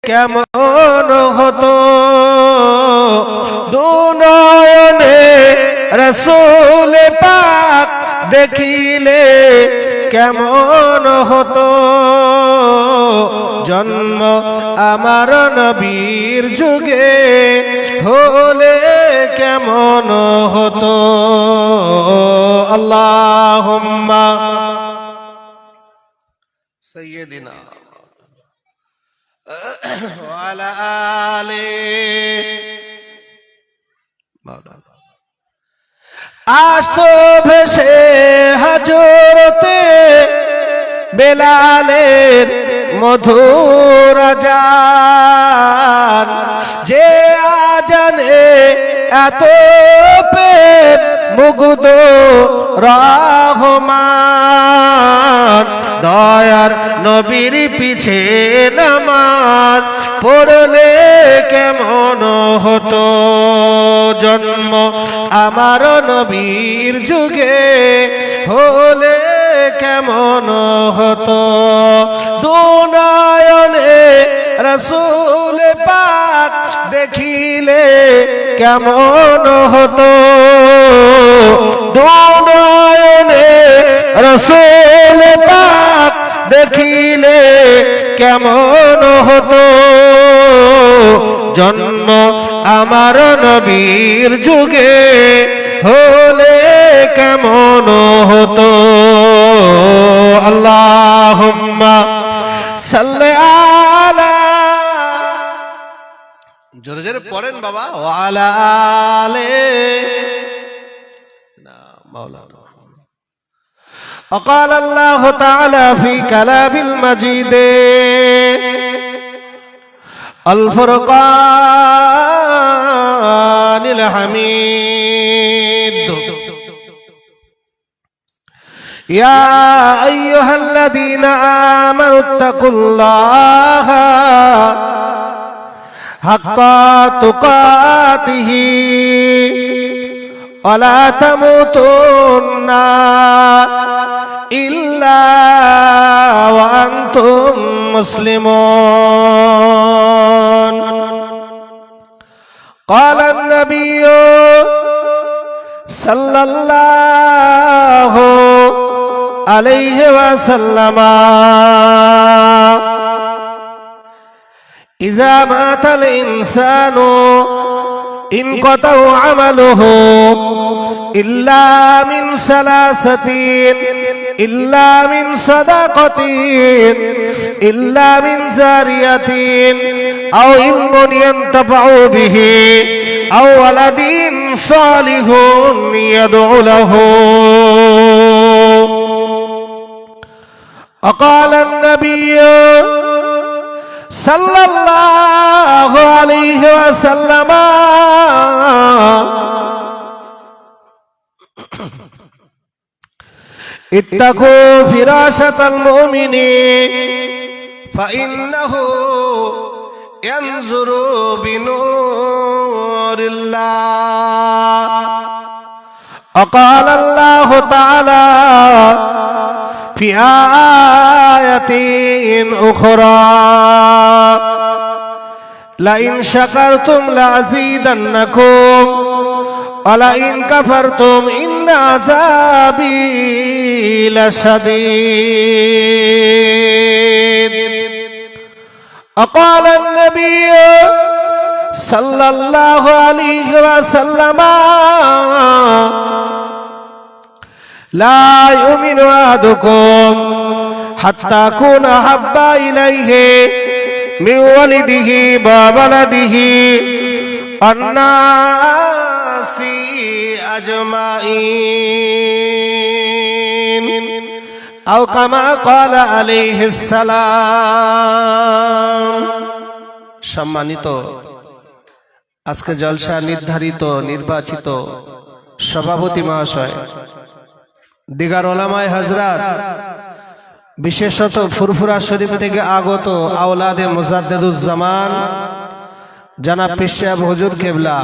কেমন হতো দুনয়নে রাসূল পাক দেখিলে কেমন হতো জন্ম আমার নবীর যুগে হলে কেমন হতো আল্লাহুম্মা সাইয়্যিদিনা ওয়া আলা আলিহি মাওলানা আসতো ভেসে হযরতে বেলালের মধুর আযান যে আজানে এত প্রেম মুগ্ধ রহমান দয়ার নবীর পিছে নামাজ পড়লে কেমন হতো জন্ম আমার নবীর যুগে হলে কেমন হতো দুনয়নে রাসূল পাক দেখিলে কেমন হতো দুনয়নে রাসূল পাক দেখিলে কেমন হতো জন্ম আমার নবীর যুগে হলে কেমন হতো আল্লাহুম্মা সাল্লি আলা জোরে জোরে পড়েন বাবা ওয়া আলা আলিহি মাওলানা وقال الله تعالى في كلام المجيد الفرقان الحميد يا أيها الذين آمنوا اتقوا الله حق تقاته ولا تموتن إلا وأنتم مسلمون قال النبي صلى الله عليه وسلم إذا مات الإنسان انقطع عمله إلا من ثلاثة إلا من صدقة إلا من جارية أو علم ينتفع به أو ولد صالح يدعو له وقال النبي صلى الله عليه وسلم اتقوا فراشة المؤمن فإنه ينظر بنور الله وقال الله تعالى في آية أخرى لئن شكرتم لأزيدنكم ولئن كفرتم إن عذابي لشديد وقال النبي صلى الله عليه وسلم لا يؤمن أحدكم حتى أكون أحب إليه من ولده وولده الناس أجمعين أو كما قال عليه السلام সম্মানিত আজকে জলসা নির্ধারিত নির্বাচিত সভাপতি মহাশয় দিগার ওলামায়ে হযরত বিশেষত ফুরফুরা শরীফ থেকে আগত আওলাদে মুজাদ্দিদুজ্জামান জনাব পীর সাহেব হুজুর কেবলা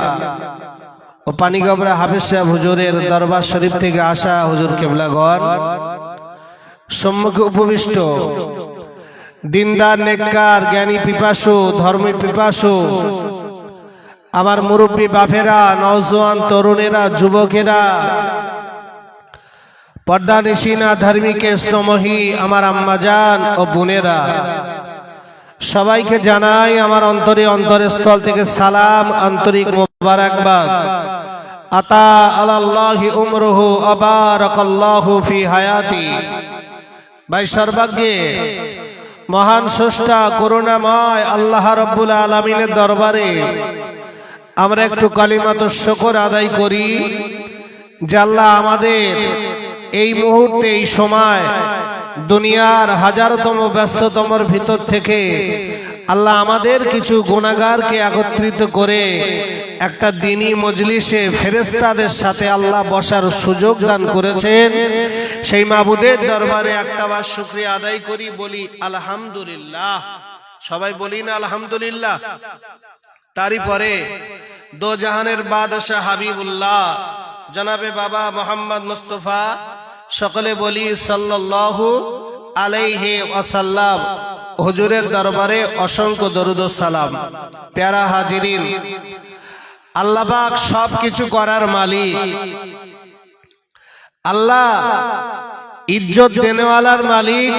ও পানিগাবরা হাফেজ সাহেব হুজুরের দরবার শরীফ থেকে আসা হুজুর কেবলাগণ সম্মুখে উপবিষ্ট দিনদার নেককার জ্ঞানী পিপাসু ধর্মী পিপাসু আমার মুরব্বী বাপেরা, নওজোয়ান তরুণেরা, যুবকেরা, পর্দানিশিনা ধার্মিক স্নেহময়ী আমার আম্মাজান ও বোনেরা, সবাইকে জানাই আমার অন্তরস্থল থেকে সালাম, আন্তরিক মোবারকবাদ। আতা আলাল্লাহি উমরুহু আবারাকাল্লাহু ফি হায়াতি। ভাই সর্বজ্ঞে মহান স্রষ্টা করুণাময় আল্লাহ রাব্বুল আলামিনের দরবারে আমরা একটু কালিমাতুশ শুকর আদায় করি যে আল্লাহ আমাদের এই মুহূর্তে, এই সময় দুনিয়ার হাজারতম ব্যস্ততমর ভিতর থেকে আল্লাহ আমাদের কিছু গুনাহগারকে একত্রিত করে একটা দ্বীনি মজলিসে ফেরেশতাদের সাথে আল্লাহ বসার সুযোগ দান করেছেন। সেই মাবুদের দরবারে একটাবার শুকরিয়া আদায় করি, বলি আলহামদুলিল্লাহ। সবাই বলি না আলহামদুলিল্লাহ। তারই পরে দো জাহানের বাদশাহ হাবিবুল্লাহ জনাবে বাবা মোহাম্মদ মুস্তাফা, সকলে বলি সাল্লাল্লাহু আলাইহি ওয়াসাল্লাম। হুজুরের দরবারে অসংখ্য দরুদ ও সালাম। প্যারা হাজিরিন, আল্লাহ পাক সব কিছু করার মালিক। আল্লাহ ইজ্জত দেনেওয়ালার মালিক,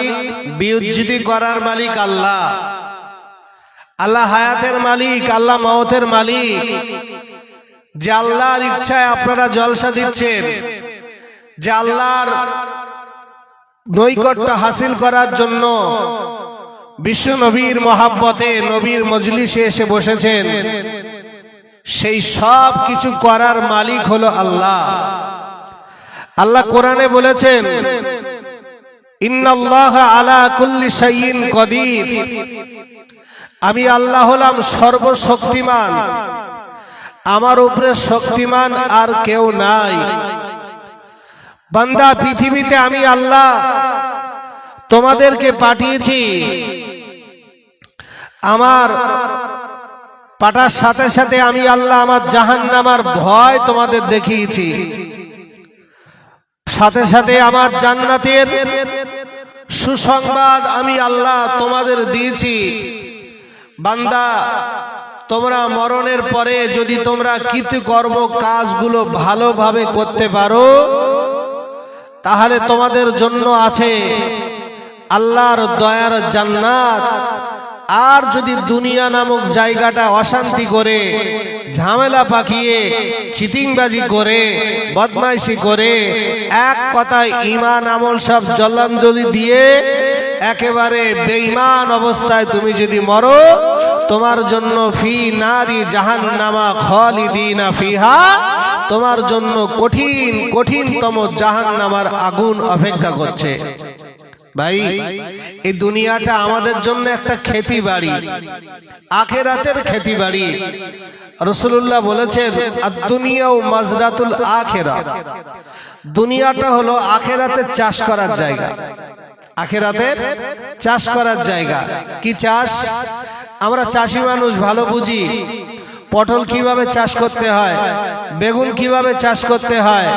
বিউজ্জিতি করার মালিক আল্লাহ। আল্লাহ হায়াতের মালিক, আল্লাহ মওতের মালিক। যে আল্লাহর ইচ্ছায় আপনারা জলসা দিচ্ছেন, যে আল্লাহর নৈকট্য হাসিল করার জন্য বিশ্ব নবীর মহাব্বতে নবীর মজলিসে এসে বসেছেন, সেই সব কিছু করার মালিক হলো আল্লাহ। আল্লাহ কোরআনে বলেছেন, ইন্নাল্লাহা আলা কুল্লি শাইইন কদির। আমি আল্লাহ হলাম সর্বশক্তিমান, আমার উপরে শক্তিমান আর কেউ নাই। বান্দা, পৃথিবীতে আমি আল্লাহ তোমাদেরকে পাঠিয়েছি, আমার পাঠার সাথে সাথে আমি আল্লাহ আমার জাহান্নামের ভয় তোমাদের দেখিয়েছি, সাথে সাথে আমার জান্নাতের সুসংবাদ আমি আল্লাহ তোমাদের দিয়েছি। বান্দা, তোমরা মরণের পরে যদি তোমরা কৃতকর্ম কাজগুলো ভালোভাবে করতে পারো, তাহলে তোমাদের জন্য আছে আল্লাহর দয়ার জান্নাত। আর যদি দুনিয়া নামক জায়গাটা অশান্তি করে, ঝামেলা পাকিয়ে, চিটিংবাজি করে, বদমাইশি করে, এক কথায় ঈমান আমল সব জলাঞ্জলি দিয়ে একেবারে বেঈমান অবস্থায় তুমি যদি মরো, তোমার জন্য ফি নারি জাহান্নামা খালিদিনা ফিহা, তোমার জন্য কঠিন কঠিনতম জাহান্নামার আগুন অপেক্ষা করছে। ভাই, এই দুনিয়াটা আমাদের জন্য একটা খেতি বাড়ি, আখিরাতের খেতি বাড়ি। রাসূলুল্লাহ বলেছেন, আদ-দুনিয়া মাজরাতুল আখিরা। দুনিয়াটা হলো আখিরাতের চাষ করার জায়গা, আখিরাতের চাষ করার জায়গা। কি চাষ? আমরা চাষি মানুষ ভালো বুঝি। পটল কিভাবে চাষ করতে হয়, বেগুন কিভাবে চাষ করতে হয়,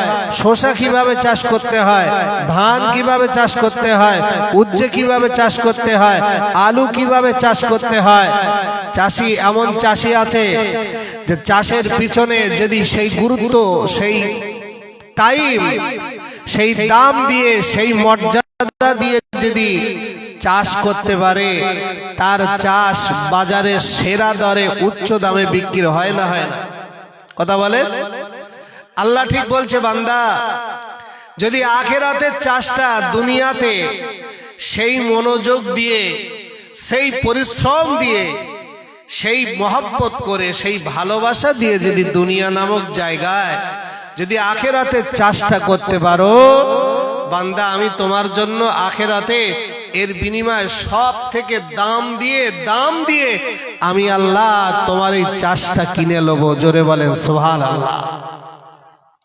শসা কিভাবে চাষ করতে হয়, ধান কিভাবে চাষ করতে হয়, উচ্ছে কিভাবে চাষ করতে হয়, আলু কিভাবে চাষ করতে হয়। চাষি, এমন চাষি আছে যে চাষের পিছনে যদি সেই গুরুত্ব, সেই টাইম, সেই দাম দিয়ে, সেই মর্যাদা দিয়ে যদি চাষ করতে পারে, তার চাষ বাজারে সেরা দরে উচ্চ দামে বিক্রি হয় না, হয় না? কথা বলে আল্লাহ ঠিক বলছে, বান্দা যদি আখিরাতের চাষটা দুনিয়াতে সেই মনোযোগ দিয়ে, সেই পরিশ্রম দিয়ে, সেই মহব্বত করে, সেই ভালোবাসা দিয়ে যদি দুনিয়া নামক জায়গায় যদি আখিরাতের চাষটা করতে পারো, বান্দা আমি তোমার জন্য আখিরাতে এর বিনিময়ে সব থেকে দাম দিয়ে আমি আল্লাহ তোমার এই চাষটা কিনে নেব। জোরে বলেন সুবহানাল্লাহ।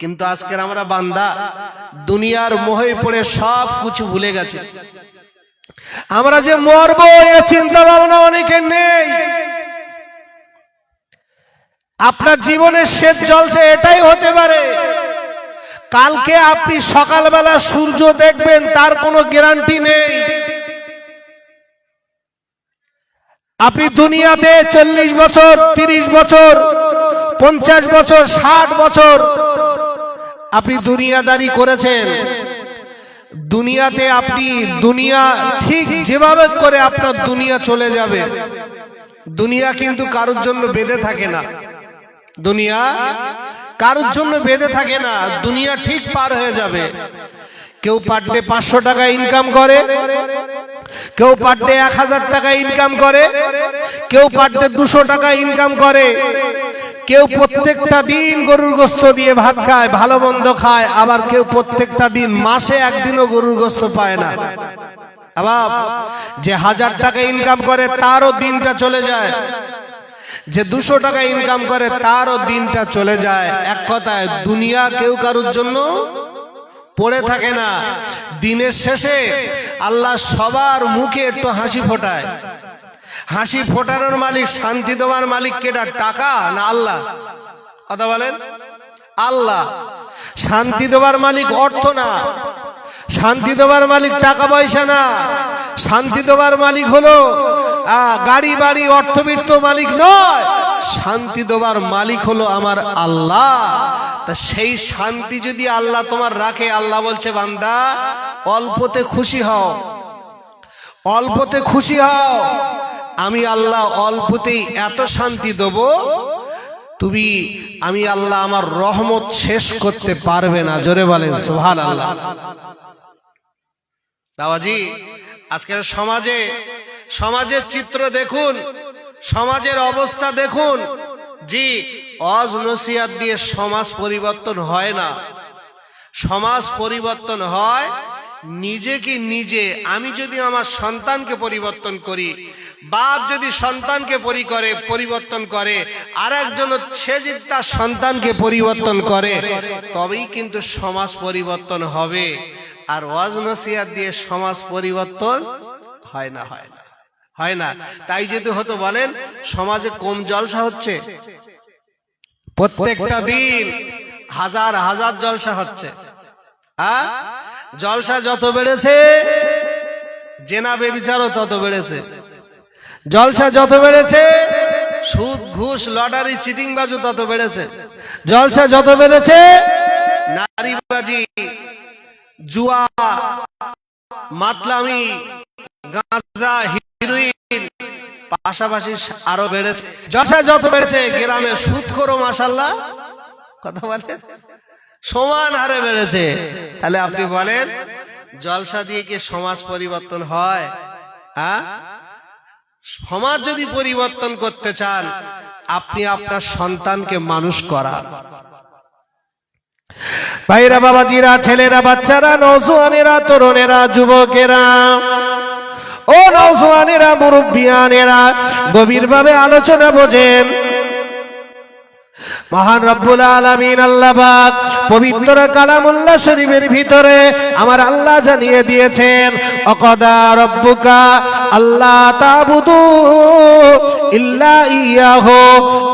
কিন্তু আজকের আমরা বান্দা দুনিয়ার মোহে পড়ে সব কিছু ভুলে গেছে। আমরা যে মরবো এ চিন্তা ভাবনা অনেকের নেই। আপনার জীবনের শেষ জলসা এটাই হতে পারে, কালকে আপনি সকালবেলা সূর্য দেখবেন তার কোনো গ্যারান্টি নেই। আপনি দুনিয়াতে 40 বছর, 30 বছর, 50 বছর, 60 বছর আপনি দুনিয়াদারি করেছেন। দুনিয়াতে আপনি দুনিয়া ঠিক যেভাবে করে আপনার দুনিয়া চলে যাবে। দুনিয়া কিন্তু কারোর জন্য বেঁধে থাকে না। দুনিয়া কারোর জন্য বেঁধে থাকে না। দুনিয়া ঠিক পার হয়ে যাবে। কেউ পার ডে 500 টাকা ইনকাম করে, কেউ পার ডে 1000 টাকা ইনকাম করে, কেউ পার ডে 200 টাকা ইনকাম করে, কেউ প্রত্যেকটা দিন গরুর গোশত দিয়ে ভাত খায়, ভালো মন্দ খায়, আবার কেউ প্রত্যেকটা দিন মাসে একদিনও গরুর গোশত পায় না। আবার যে 1000 টাকা ইনকাম করে তারও দিনটা চলে যায়, যে 200 টাকা ইনকাম করে তারও দিনটা চলে যায়। এক কথায় দুনিয়া কেউ কারোর জন্য পড়ে থাকে না। দিনের শেষে আল্লাহ সবার মুখে একটু হাসি ফোটায়। হাসি ফোটানোর মালিক, শান্তি দেওয়ার মালিক কেটা? টাকা না আল্লাহ? কথা বলেন। আল্লাহ। শান্তি দেওয়ার মালিক অর্থ না, শান্তি দেওয়ার মালিক টাকা পয়সা না, শান্তি দেওয়ার মালিক হলো গাড়ি বাড়ি অর্থবিত্ত মালিক নয়। শান্তি দেওয়ার মালিক হলো আমার আল্লাহ। তা সেই শান্তি যদি আল্লাহ তোমার রাখে, আল্লাহ বলছে বান্দা অল্পতে খুশি হও, অল্পতে খুশি হও। আমি আল্লাহ অল্পতেই এত শান্তি দেব, তুমি আমি আল্লাহ আমার রহমত শেষ করতে পারবে না। জোরে বলেন সুবহানাল্লাহ। বাবাজি, আজকের সমাজের চিত্র দেখুন, সমাজের অবস্থা দেখুন। জি, ওয়াজ নসিহত দিয়ে সমাজ পরিবর্তন হয় না। সমাজ পরিবর্তন হয় নিজেকে নিজে। আমি যদি আমার সন্তানকে পরিবর্তন করি, বাপ যদি সন্তানকে পরিবর্তন করে, আর একজন সে যদি তার সন্তানকে পরিবর্তন করে, তবেই কিন্তু সমাজ পরিবর্তন হবে। আর ওয়াজ নসিহত দিয়ে সমাজ পরিবর্তন হয় না, হয় না, হয় না। তাই যদি হতো বলেন, সমাজে কম জলসা হচ্ছে? প্রত্যেকটা দিন হাজার হাজার জলসা হচ্ছে। জলসা যত বেড়েছে, জেনা বেবিচারও তত বেড়েছে। জলসা যত বেড়েছে, সুদ ঘুষ লটারি চিটিংবাজও তত বেড়েছে। জলসা যত বেড়েছে, নারীবাজি জুয়া মাতলামি গাঁজা হিরোইন পাশাপাশি আরো বেড়েছে। জলসা যত বেড়েছে, গ্রামে সুদখোরও মাশাআল্লাহ কথা বলেন সমান হারে বেড়েছে। তাহলে আপনি বলেন, জলসা দিয়ে কি সমাজ পরিবর্তন হয়? সমাজ যদি পরিবর্তন করতে চান, আপনি আপনার সন্তানকে মানুষ করান। ভাইরা, বাবাজিরা, ছেলেরা, বাচ্চারা, নওজোয়ানেরা, তরুণেরা, যুবকেরা, ও নওজোয়ানেরা, মুরব্বিয়ানেরা, গভীরভাবে আলোচনা বোঝেন। মহান রব্বুল আলামিন আল্লাহ পাক পবিত্র কালামুল্লাহ শরীফের ভিতরে আমার আল্লাহ জানিয়ে দিয়েছেন, অকদা রব্বুকা আল্লাহ তাবুদু ইল্লা ইয়াহু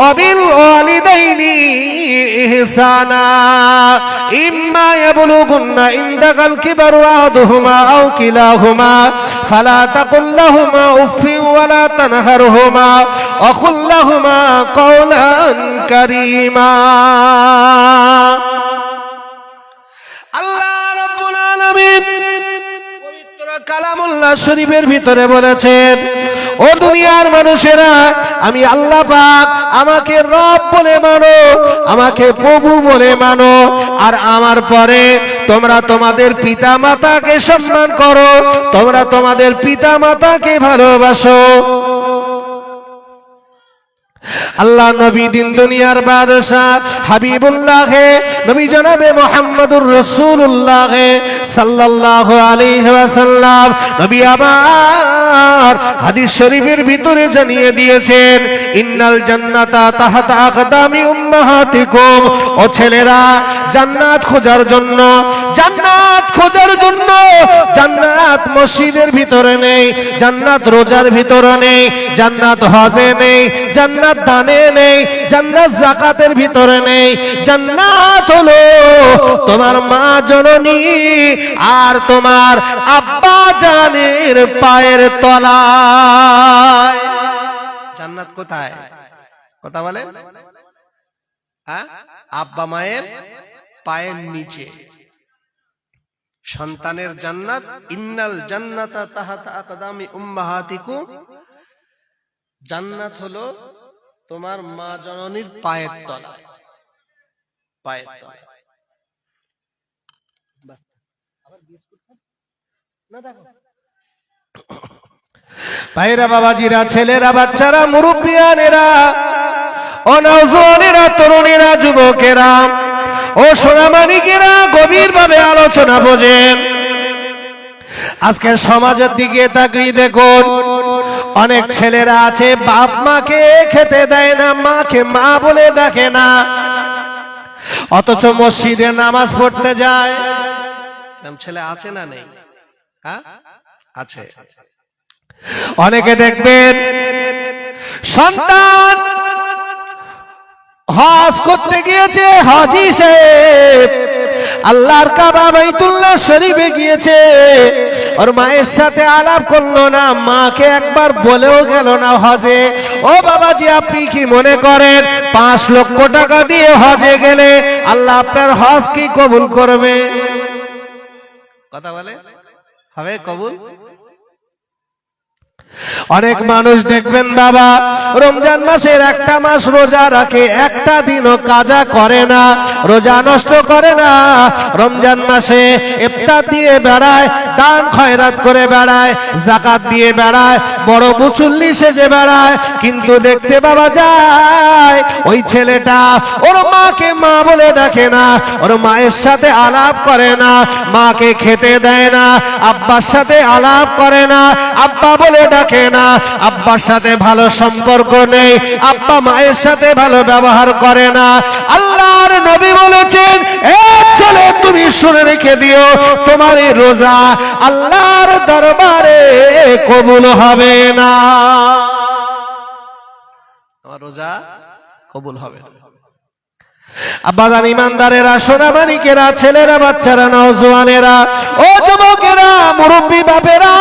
ওয়া বিল ওয়ালিদাইনি ইহসানা ইম্মা ইয়াবলুগুন্না ইনদাকাল কিবারু আহাদুহুমা আও কিলাহুমা ফালা তাকুল লাহুমা উফফিন ওয়া লা তানহারহুমা ওয়া কুল লাহুমা কাওলান কারীমা। আল্লাহ রাব্বুল আলামিন পবিত্র কালামুল্লাহ শরীফের ভিতরে বলেছেন, ও দুনিয়ার মানুষেরা, আমি আল্লাহ পাক আমাকে রব বলে মানো, আমাকে প্রভু বলে মানো, আর আমার পরে তোমরা তোমাদের পিতা মাতাকে সম্মান করো, তোমরা তোমাদের পিতা মাতাকে ভালোবাসো। আল্লাহ নবী দিন দুনিয়ার বাদশাহ হাবিবুল্লাহ নবী জনাবে মুহাম্মদুর রাসূলুল্লাহ সাল্লাল্লাহু আলাইহি ওয়াসাল্লাম নবী আমার হাদিস শরীফের ভিতরে জানিয়ে দিয়েছেন, ইন্নাল জান্নাতা তাহতা আকদামি উম্মাহাতিকুম। ও ছেলেরা, জান্নাত খোঁজার জন্য, জান্নাত খোঁজার জন্য, জান্নাত মসজিদের ভিতরে নেই, জান্নাত রোজার ভিতরে নেই, জান্নাত হজে নেই, জান্নাত দানে নেই, জান্নাত যাকাতের ভিতরে নেই। জান্নাত হলো তোমার মা জননী আর তোমার আব্বা জানের পায়ের তলায়। জান্নাত কোথায়? কথা বলে, আব্বা মায়ের পায়ের নিচে সন্তানের জান্নাত। ইন্নাল জান্নাতা তাহাতা আকদামি উম্মাহাতিকুম, জান্নাত হলো তোমার মা জননীর পায়ের তলায়, পায়ের তলায়। ভাইরা, বাবাজিরা, ছেলেরা, বাচ্চারা, মুরব্বিয়ানেরা, ও নওজোয়ানেরা, তরুণেরা, যুবকেরা, ও সোনামানিকেরা, গভীর ভাবে আলোচনা বোঝেন। আজকের সমাজের দিকে তাকিয়ে দেখুন, অনেক ছেলেরা আছে বাপ মাকে খেতে দেয় না, মাকে মা বলে ডাকে না, অথচ মসজিদে নামাজ পড়তে যায়। ছেলে আছে না নেই? আছে। অনেকে দেখবেন সন্তান হজ করতে গিয়েছে, হাজী সাহেব আল্লাহর কাবা বাইতুল্লাহ শরীফে গিয়েছে, ওর মায়ের সাথে আলাপ করলো না, মাকে একবার বলেও গেল না হজে। ও বাবাজি, আপনি কি মনে করেন 5 লক্ষ টাকা দিয়ে হজে গেলে আল্লাহ আপনার হজ কি কবুল করবে? কথা বলে, হবে কবুল? অনেক মানুষ দেখবেন বাবা রমজান মাসের একটা মাস রোজা রাখে, একটা দিনও কাজা করে না, রোজা নষ্ট করে না, রমজান মাসে ইফতার দিয়ে বেড়ায়, দান খয়রাত করে বেড়ায়, যাকাত দিয়ে বেড়ায়, বড় মুসল্লি সেজে বেড়ায়, কিন্তু দেখতে বাবা যায় ওই ছেলেটা ওর মাকে মা বলে ডাকে না, ওর মায়ের সাথে আলাপ করে না, মাকে খেতে দেয় না, আব্বার সাথে আলাপ করে না, আব্বা বলে ডাকে না, আব্বার সাথে ভালো সম্পর্ক নেই, আব্বা মায়ের সাথে ভালো ব্যবহার করে না। আল্লাহর নবী বলেছেন, এ ছেলে তুমি শুনে রেখে দিও, তোমার এই রোজা আল্লাহর দরবারে কবুল হবে না, তোমার রোজা কবুল হবে না। আব্বাজান ইমানদারেরা, সোনামানিকেরা, ছেলেরা, বাচ্চারা, নওজোয়ানেরা, ও যুবকেরা, মুরব্বী বাপেরা,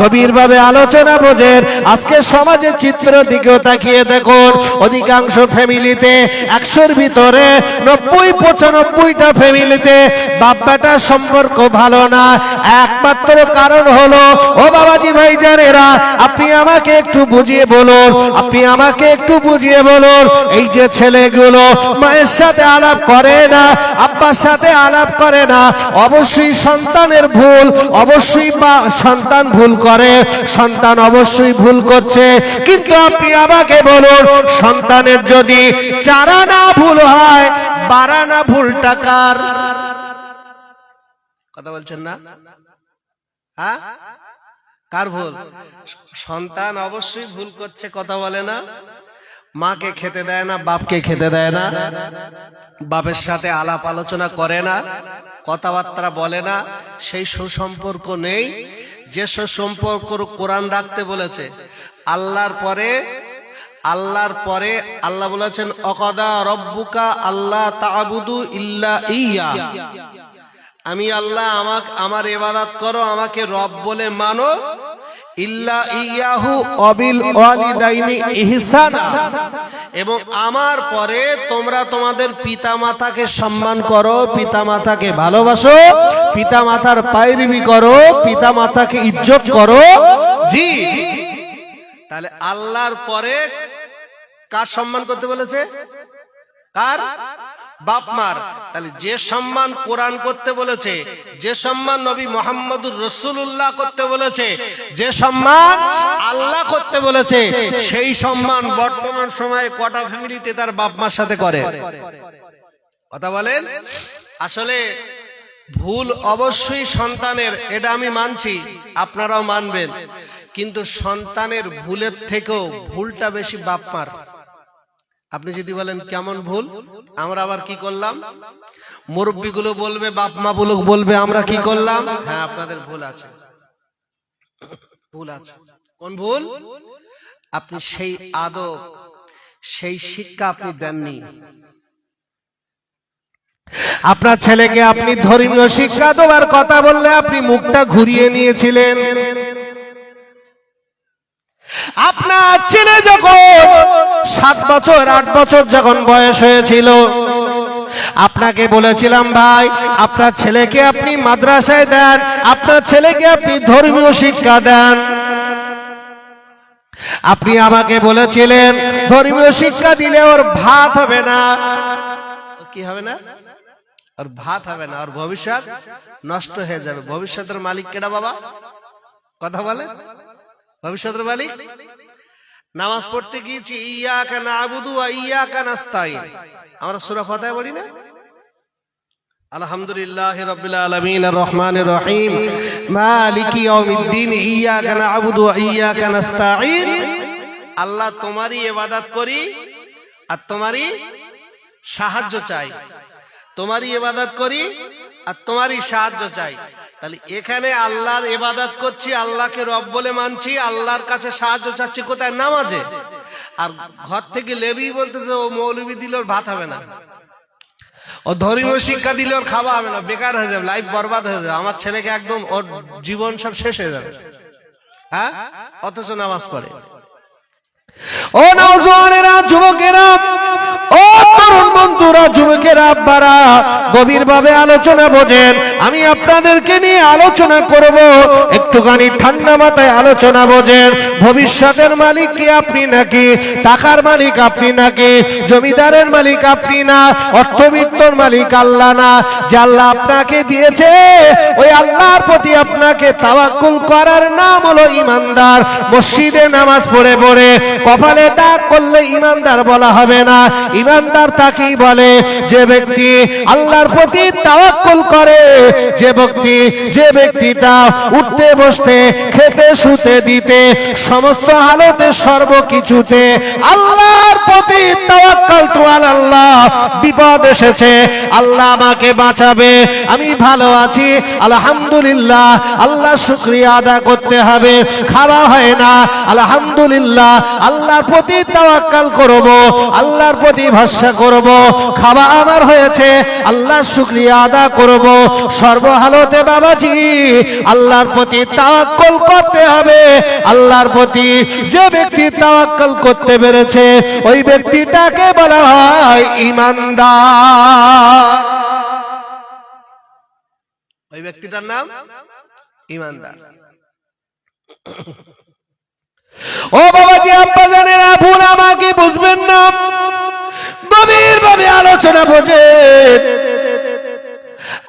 গভীর ভাবে আলোচনা বোঝেন। আজকে সমাজের চিত্র দিকেও তাকিয়ে দেখুন, অধিকাংশ ফ্যামিলিতে 100-র ভিতরে 90-95টা ফ্যামিলিতে বাপ বেটার সম্পর্ক ভালো না। একমাত্র কারণ হলো, ও বাবাজি ভাইজানেরা, আপনি আমাকে একটু বুঝিয়ে বলুন, আপনি আমাকে একটু বুঝিয়ে বলুন, এই যে ছেলেগুলো মায়ের সাথে আলাপ করে না, আব্বার সাথে আলাপ করে না, অবশ্যই সন্তানের ভুল, অবশ্যই সন্তান ভুল করে, সন্তান অবশ্যই ভুল করছে, কিন্তু আপনি আমাকে বলুন, সন্তানের যদি 4 আনা ভুল হয়, 12 আনা ভুলটা কার? কথা বলছেন না? হ্যাঁ, কার ভুল? সন্তান অবশ্যই ভুল করছে, কথা বলে না, মাকে খেতে দেয় না, বাপকে খেতে দেয় না, বাপের সাথে আলাপ আলোচনা করে না, কথাবার্তা বলে না, সেই সুসম্পর্ক নেই যে সুসম্পর্ক কোরআন রাখতে বলেছে। আল্লাহর পরে আল্লাহ বলেছেন, অকদা রব্বুকা আল্লাহ তা'বুদু ইল্লা ইয়্যা, আমি আল্লাহ আমার ইবাদত করো, আমাকে রব বলে মানো, ইল্লা ইয়াহু অবিল ওয়ালিদাইনি ইহসানা, এবং আমার পরে তোমরা তোমাদের পিতামাতাকে সম্মান করো, পিতামাতাকে ভালোবাসো, পিতামাতার পায়রবি করো, পিতামাতাকে ইজ্জত করো। জি, তাহলে আল্লাহর পরে কার সম্মান করতে বলেছে? কার? বাপ মার। তাহলে যে সম্মান কোরআন করতে বলেছে, যে সম্মান নবী মুহাম্মদুর রাসূলুল্লাহ করতে বলেছে, যে সম্মান আল্লাহ করতে বলেছে, সেই সম্মান বর্তমান সময়ে কটা ফ্যামিলিতে তার বাপ মার সাথে করে? কথা বলেন। আসলে ভুল অবশ্যই সন্তানের, এটা আমি মানছি, আপনারাও মানবেন, কিন্তু সন্তানের ভুলের থেকেও ভুলটা বেশি বাপ মার। আপনি যদি বলেন কেমন ভুল, আমরা আবার কি করলাম? মুরব্বীগুলো বলবে, বাপ মা বলবে আমরা কি করলাম? হ্যাঁ, আপনাদের ভুল আছে, ভুল আছে। কোন ভুল? আপনি সেই আদব, সেই শিক্ষা আপনি দেননি। আপনার ছেলেকে আপনি ধর্মীয় শিক্ষা দেওয়ার কথা বললে আপনি মুখটা ঘুরিয়ে নিয়েছিলেন। আপনার ছেলে যখন 7 বছর 8 বছর যখন বয়স হয়েছিল, আপনাকে বলেছিলাম ভাই আপনার ছেলেকে আপনি মাদ্রাসায় দেন, আপনার ছেলেকে আপনি ধর্মীয় শিক্ষা দেন। আপনি আমাকে বলেছিলেন ধর্মীয় শিক্ষা দিলে ওর ভাত হবে না। কি হবে না? ওর ভাত হবে না, ওর ভবিষ্যৎ নষ্ট হয়ে যাবে। ভবিষ্যতের মালিক কেডা বাবা? কথা বলে ভবিষ্যতের মালিক। নামাজ পড়তে গিয়েছি ইয়াকা নাবুদু ওয়া ইয়াকা নাস্তাইন, আমরা সূরা ফাতিহা পড়ি না? আলহামদুলিল্লাহি রাব্বিল আলামিন আর রহমানির রহিম মালিকি ইয়াউমিদ্দিন ইয়াকা নাবুদু ওয়া ইয়াকা নাস্তাইন। আল্লাহ তোমারই ইবাদত করি আর তোমারই সাহায্য চাই, তোমারই ইবাদত করি আর তোমারই সাহায্য চাই। তাহলে এখানে আল্লাহর ইবাদত করছি, আল্লাহকে রব বলে মানছি, আল্লাহর কাছে সাহায্য চাচ্ছি কোথায়? নামাজে। আর ঘর থেকে লেবি বলতেছে ও মৌলবি দিলে ওর ভাত হবে না, ও ধর্মীয় শিক্ষা দিলে ওর খাওয়া হবে না, বেকার হয়ে যাবে, লাইফ বরবাদ হয়ে যাবে, আমার ছেলেকে একদম ওর জীবন সব শেষ হয়ে যাবে। হ্যাঁ, অথচ নামাজ পড়ে। ও নওজওয়ানেরা, যুবকেরা, ও তরুণ বন্ধুরা, যুবকেরা, আব্বারা, গভীরভাবে আলোচনা বোঝেন। আমি আপনাদেরকে নিয়ে আলোচনা করব, একটুখানি ঠান্ডা মাথায় আলোচনা বোঝেন। ভবিষ্যতের মালিক কি আপনি নাকি? টাকার মালিক আপনি নাকি? জমিদারের মালিক আপনি না, অর্থবিত্তর মালিক আল্লাহ না। যে আল্লাহ আপনাকে দিয়েছে ওই আল্লাহর প্রতি আপনাকে তাওয়াক্কুল করার নাম হলো ইমানদার। মসজিদে নামাজ পড়ে পড়ে কপালে দাগ করলে ইমানদার বলা হবে না। ইমানদার তাকেই বলে যে ব্যক্তি আল্লাহর প্রতি তাওয়াক্কুল করে, যে ব্যক্তিটা উঠতে বসতে খেতে শুতে দিতে সমস্ত হালতে সর্বকিছুতে আল্লাহর প্রতি তাওয়াক্কুল তো আল্লাহ। বিপদ এসেছে, আল্লাহ আমাকে বাঁচাবে, আমি ভালো আছি আলহামদুলিল্লাহ, আল্লাহ শুকরিয়া আদা করতে হবে। খাওয়া হয় না আলহামদুলিল্লাহ, আল্লাহর প্রতি তাওয়াক্কুল করব, আল্লাহর প্রতি ভরসা করব। খাওয়া আমার হয়েছে আল্লাহর শুকরিয়া আদা করব। সর্বহালতে বাবাজি আল্লাহর প্রতি তাওয়াক্কুল করতে হবে। আল্লাহর প্রতি যে ব্যক্তি তাওয়াক্কুল করতে পেরেছে ওই ব্যক্তিটাকে বলা হয় ইমানদার। ওই ব্যক্তিটার নাম ইমানদার। ও বাবাজি, আব্বা জানেরা, ভুল আমাকে বুঝবেন না, গভীরভাবে আলোচনা বোঝেন,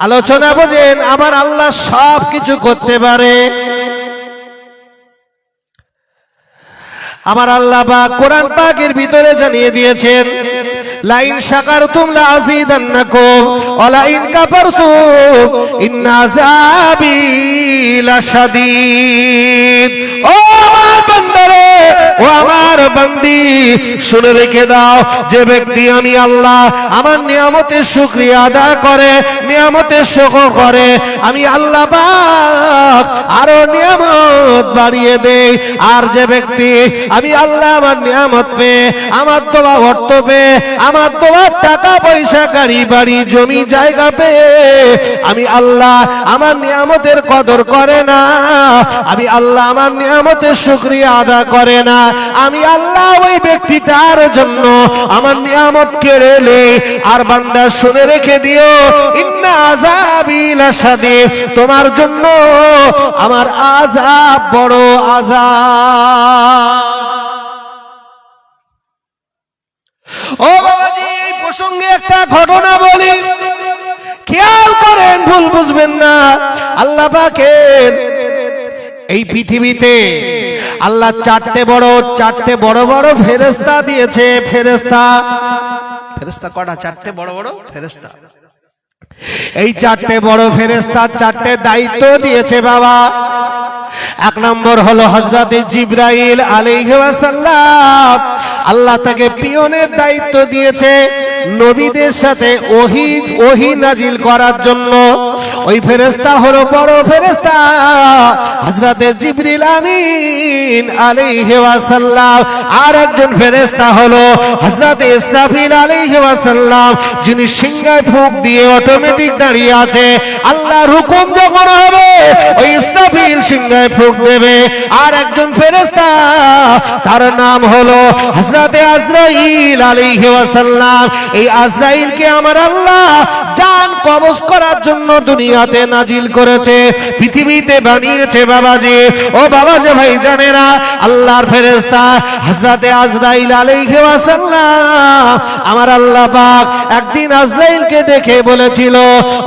আলোচনা বোঝেন। আমার আল্লাহ সব কিছু করতে পারে। আমার আল্লাহ পাক কোরআন পাকের ভিতরে জানিয়ে দিয়েছেন, লাইন শাকারতুম লাযিদান্নাকুম ওয়া লাইন কাফারতুম ইন্না আযাবি লাশাদীদ। ও আমার বান্দারে, ও আমার বান্দি, শুনে রেখে দাও, যে ব্যক্তি আমি আল্লাহ আমার নিয়ামতের শুকরিয়া আদা করে, নিয়ামতের শুকর করে, আমি আল্লাহ পাক আরো নিয়ামত বাড়িয়ে দেই। আর যে ব্যক্তি আমি আল্লাহ আমার নিয়ামত পেয়ে, আমার দোয়া অর্থ পেয়ে, আমার দোয়া টাকা পয়সা গাড়ি বাড়ি জমি জায়গা পেয়ে আমি আল্লাহ আমার নিয়ামতের কদর করে না, আমি আল্লাহ আমার নিয়ামতের শুকরিয়া আদা করে না, আমি আল্লাহ ওই ব্যক্তিটার জন্য আমার নিয়ামত কেড়ে নেই। আর বান্দা শুনে রেখে দিও, ইন্না আযাবি লাশাদীদ, তোমার জন্য আমার আযাব বড় আযাব। ও বাবাজি, এই প্রসঙ্গে একটা ঘটনা বলি, খেয়াল করেন, ভুল বুঝবেন না। আল্লাহ পাকের এই পৃথিবীতে আল্লাহ চারটে বড় বড় ফেরেশতা দিয়েছে। ফেরেশতা কটা? চারটে বড় বড় ফেরেশতা। এই চারটে বড় ফেরেশতার চারটে দায়িত্ব দিয়েছে বাবা। এক নম্বর হলো হযরতে জিবরাইল আলাইহিস সালাম, আল্লাহ তাকে পিয়নের দায়িত্ব দিয়েছে নবীদের সাথে ওহী নাজিল করার জন্য। ওই ফেরেশতা হলো বড় ফেরেশতা হযরতে জিবরিল আমিন আলাইহি ওয়াসাল্লাম। আর একজন ফেরেশতা হলো হযরতে ইসরাফিল আলাইহি ওয়াসাল্লাম, যিনি সিংহায় ফুঁক দিয়ে অটোমেটিক দাঁড়িয়ে আছে। আল্লাহর হুকুম যখন হবে ওই ইসরাফিল সিংহায় ফুঁক দেবে। আর একজন ফেরেশতা তার নাম হলো হযরতে আজরাইল আলাইহি ওয়াসাল্লাম। এই আজরাইলকে আমার আল্লাহ জান কবজ করার জন্য দুনিয়াতে নাজিল করেছে, পৃথিবীতে বানিয়েছে। বাবাজি ও বাবাজি ভাই জানেরা, আল্লাহর ফেরেশতা হযরতে আজরাইল আলাইহি ওয়াসাল্লাম আমার আল্লাহ পাক একদিন আজরাইলকে দেখে বলেছিল,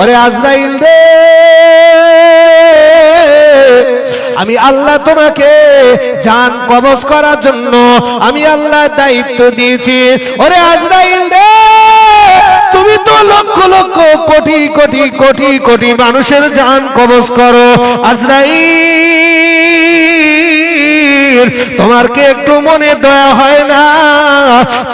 ওরে আজরাইল রে, আমি আল্লাহ তোমাকে জান কবজ করার জন্য আমি আল্লাহ দায়িত্ব দিয়েছি। ওরে আজরাইল রে, তুমি তো লক্ষ লক্ষ কোটি কোটি কোটি কোটি মানুষের জান কবজ করো। আজরাইল, তোমার কি একটু মনে দয়া হয় না?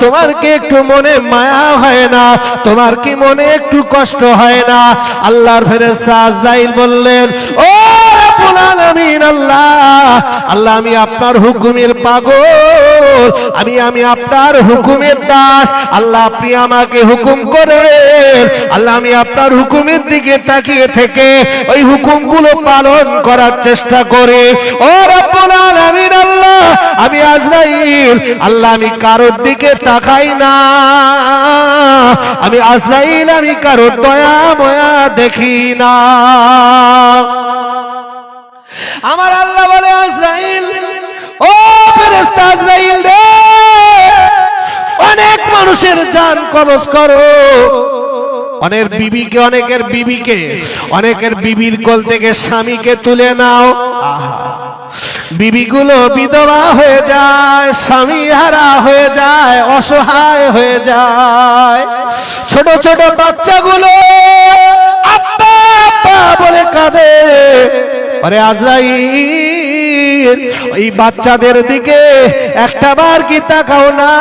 তোমার কি একটু মনে মায়া হয় না? তোমার কি মনে একটু কষ্ট হয় না? আল্লাহর ফেরেশতা আজরাইল বললেন, ও রব্বুল আলামিন আল্লাহ, আল্লাহ আমি আপনার হুকুমের পাগল, আমি আপনার হুকুমের দাস। আল্লাহ আপনি আমাকে হুকুম করেন, আল্লাহ আমি আপনার হুকুমের দিকে তাকিয়ে থেকে ওই হুকুমগুলো পালন করার চেষ্টা করি। ও রব্বুল আলামিন আল্লাহ, আমি আজরাইল, আল্লাহ আমি কারোর দিকে তাকাই না, আমি আজরাইল, আমি কারোর দয়া ময়া দেখি না। আমার আল্লাহ বলে, আজরাইল, ও ফেরেশতা আজরাইল রে, অনেক মানুষের জান কবজ করো। অনেকের বিবির কোল থেকে স্বামীকে তুলে নাও। বিবিগুলো বিধবা হয়ে যায়, স্বামী হারা হয়ে যায়, অসহায় হয়ে যায়। ছোট ছোট বাচ্চাগুলো আব্বা আব্বা বলে কাঁদে। আরে আজরাইল, ওই বাচ্চাদের দিকে একটা বার কি তাকাও না?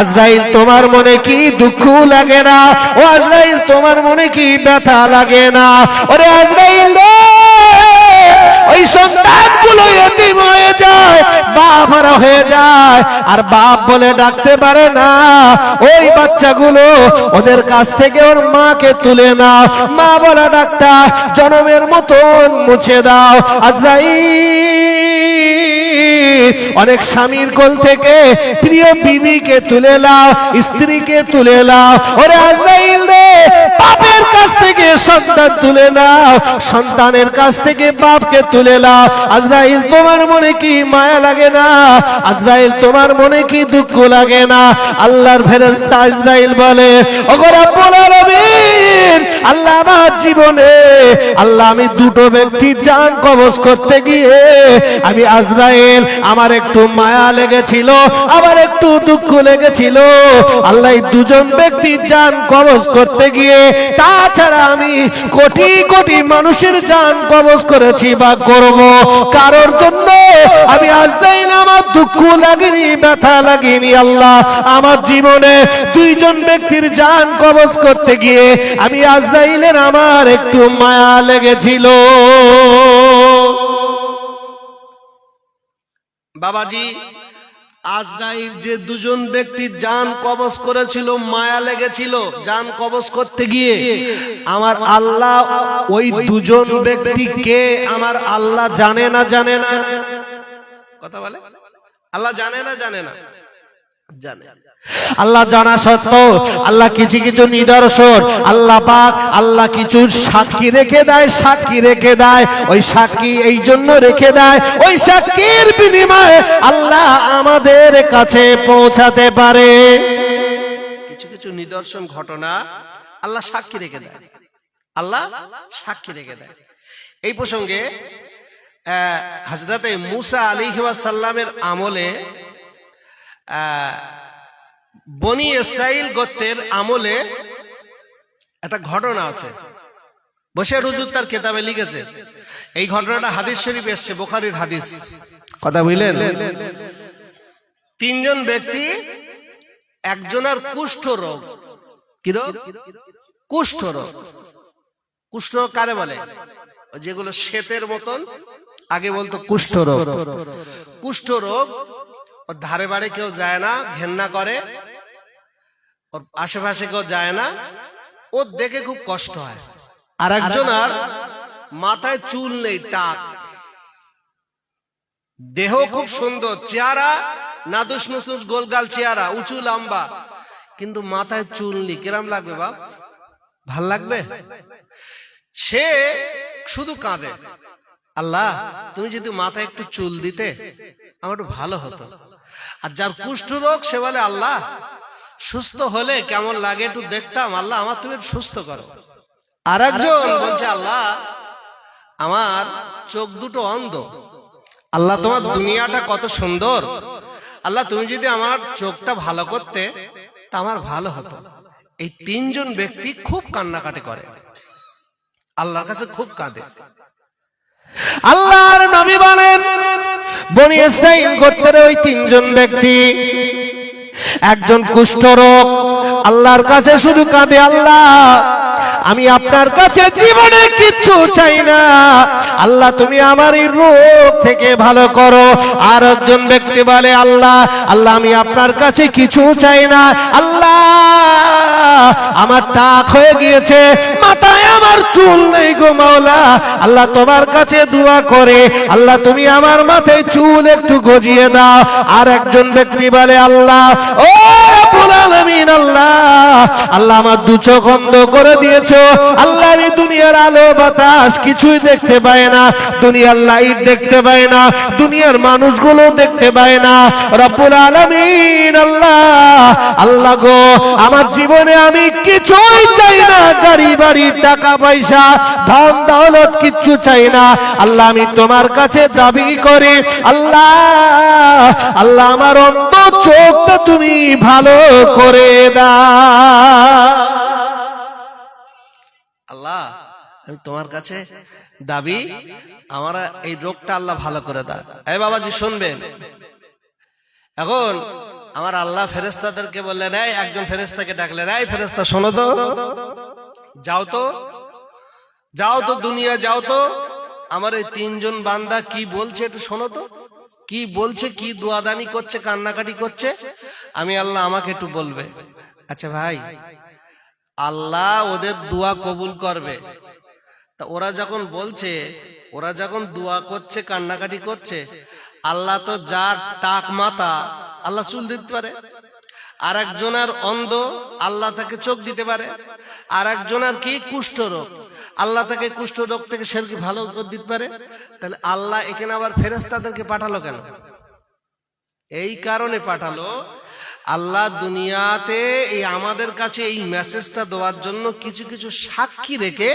আজরাইল, তোমার মনে কি দুঃখ লাগে না? ও আজরাইল, তোমার মনে কি ব্যথা লাগে না? ওরে আজরাইল রে, ওই সন্তানগুলো এতিম হয়ে যায়, বাপ হারা হয়ে যায়, আর বাপ বলে ডাকতে পারে না। ওই বাচ্চাগুলো ওদের কাছ থেকে ওর মাকে তুলে নাও, মা বলে ডাকটা জনমের মতন মুছে দাও। আজরাইল, অনেক স্বামীর কোল থেকে প্রিয় বিবিকে তুলে নাও, স্ত্রীকে তুলে নাও। ওরে আজরাইল রে, বাপের কাছ থেকে সন্তান তুলে নাও, সন্তানের কাছ থেকে বাপকে তুলে নাও। আজরাইল, তোমার মনে কি মায়া লাগে না? আজরাইল, তোমার মনে কি দুঃখ লাগে না? আল্লাহর ফেরেশতা আজরাইল বলে, ওগো রব্বুল আলামিন, আল্লাহ আমার জীবনে, আল্লাহ আমি দুটো ব্যক্তির জান কবজ করতে গিয়ে আমি আজরাইল, আমার একটু মায়া লেগেছিল, আবার একটু দুঃখ লেগেছিল। আল্লাহ এই দুজন ব্যক্তির জান কবজ করতে গিয়ে, তাছাড়া আমি কোটি কোটি মানুষের জান কবজ করেছি বা করব, কারোর জন্য আমি আজরাইল আমার দুঃখ লাগেনি, ব্যথা লাগেনি। আল্লাহ আমার জীবনে দুইজন ব্যক্তির জান কবজ করতে গিয়ে আমি আজরাইলের আমার একটু মায়া লেগেছিল। বাবাজি, আজরাইল যে দুজন ব্যক্তির জান কবজ করেছিল, মায়া লেগেছিল জান কবজ করতে গিয়ে, আমার আল্লাহ ওই দুজন ব্যক্তিকে আমার আল্লাহ জানে না? জানে না? কথা বলে, আল্লাহ জানে না? জানে না? জানে। আল্লাহ জানা সত্ত্বেও আল্লাহ কিছু কিছু নিদর্শন আল্লাহ পাক, আল্লাহ কিছু সাক্ষী রেখে দেয়, সাক্ষী রেখে দেয়। ওই সাক্ষী এই জন্য রেখে দেয়, ওই সাক্ষীর বিনিময়ে আল্লাহ আমাদের কাছে পৌঁছাতে পারে। কিছু কিছু নিদর্শন ঘটনা আল্লাহ সাক্ষী রেখে দেয়, আল্লাহ সাক্ষী রেখে দেয়। এই প্রসঙ্গে হযরতে মুসা আলাইহিস সালামের আমলে, বনি ইসরাইল গোত্রের আমলে একটা ঘটনা আছে, বশির হুজুর তার কিতাবে লিখেছে। এই ঘটনাটা হাদিস শরীফে এসেছে, বুখারীর হাদিস। কথা বুঝলেন? তিনজন ব্যক্তি, একজনের কুষ্ঠ রোগ। কি রোগ? কুষ্ঠ রোগ। কুষ্ঠ রোগ কারে বলে? যেগুলো শ্বেতের মতন, আগে বলতো কুষ্ঠ রোগ। কুষ্ঠ রোগ ওর ধারে বাড়ে কেউ যায় না, ঘেন্না করে, ওর আশেপাশে কেউ যায় না, ওর দেখে খুব কষ্ট হয়। আর একজনের মাথায় চুল নেই, টাক, দেহ খুব সুন্দর, চেহারা নাদুস নুসুস গোলগাল চেহারা, উঁচু লম্বা, কিন্তু মাথায় চুল নেই। কিরম লাগবে বাপ? ভাল লাগবে? সে শুধু কাঁদে, আল্লাহ তুমি যদি মাথায় একটু চুল দিতে আমার একটু ভালো হতো। আর যার কুষ্ঠ রোগ সে বলে আল্লাহ সুস্থ হলে কেমন লাগে একটু দেখতাম, আল্লাহ আমার তুমি একটু সুস্থ করো। আর একজন বলছে আল্লাহ আমার চোখ দুটো অন্ধ, আল্লাহ তোমার দুনিয়াটা কত সুন্দর, আল্লাহ তুমি যদি আমার চোখটা ভালো করতে তা আমার ভালো হতো। এই তিনজন ব্যক্তি খুব কান্নাকাটি করে, আল্লাহর কাছে খুব কাঁদে। আল্লাহর নবী বলেন বনি ইসরাইল গোত্রের ওই তিনজন ব্যক্তি, একজন কুষ্ঠরোগ আল্লাহর কাছে শুধু কাঁদে, আল্লাহ আমি আপনার কাছে জীবনে কিচ্ছু চাই না, আল্লাহ তুমি আমার এই রোগ থেকে ভালো করো। আর একজন ব্যক্তি বলে আল্লাহ আল্লাহ আমি আপনার কাছে কিছু চাই না, আল্লাহ আমার টাক হয়ে গিয়েছে, মাথায় আমার চুল নেই গো মাওলা, আল্লাহ তোমার কাছে দোয়া করে আল্লাহ তুমি আমার মাথায় চুল একটু গজিয়ে দাও। আর একজন ব্যক্তি বলে আল্লাহ ও রব্বুল আলামিন, আল্লাহ আল্লাহ আমার দু চোখ অন্ধ করে দিয়েছো, আল্লাহ আমি দুনিয়ার আলো বাতাস কিছুই দেখতে পাই না, দুনিয়ার লাইট দেখতে পাই না, দুনিয়ার মানুষগুলো দেখতে পাই না, রব্বুল আলামিন আল্লাহ আল্লাহ গো আমার জীবনে আমি কিছুই চাই না, গাড়ি বাড়ি টাকা পয়সা ধন দৌলত কিচ্ছু চাই না, আল্লাহ আমি তোমার কাছে দাবি করি আল্লাহ আল্লাহ আমার অন্ধ চোখটা তুমি ভালো করে দাও। আল্লাহ আমি তোমার কাছে দাবি আমার এই রোগটা আল্লাহ ভালো করে দাও। এই বাবাজি শুনবেন, এখন আমার আল্লাহ ফেরেশতাদেরকে বললেন, এই একজন ফেরেশতাকে ডাকলেন, এই ফেরেশতা শোনো তো, যাও তো যাও তো দুনিয়া যাও তো, আমার এই তিনজন বান্দা কি বলছে একটু শোনো তো, কি বলছে, কি দোয়াদানি করছে, কান্নাকাটি করছে, আমি আল্লাহ আমাকে একটু বলবে। আচ্ছা ভাই, আল্লাহ ওদের দোয়া কবুল করবে, তা ওরা যখন বলছে, ওরা যখন দোয়া করছে কান্নাকাটি করছে, আল্লাহ তো যার টাক মাথা আল্লাহ চুল দিতে পারে, আর একজনের অন্ধ আল্লাহ তাকে চোখ দিতে পারে, আর একজনের কি কুষ্ঠ রোগ আল্লাহ তাকে কুষ্ঠ রোগ থেকে সে কি ভালো করে দিতে পারে, তাহলে আল্লাহ এখানে আবার ফেরেশতাদেরকে পাঠালো কেন? এই কারণে পাঠালো, আল্লাহ দুনিয়াতে এই আমাদের কাছে এই মেসেজটা দেওয়ার জন্য কিছু কিছু সাক্ষী রেখে,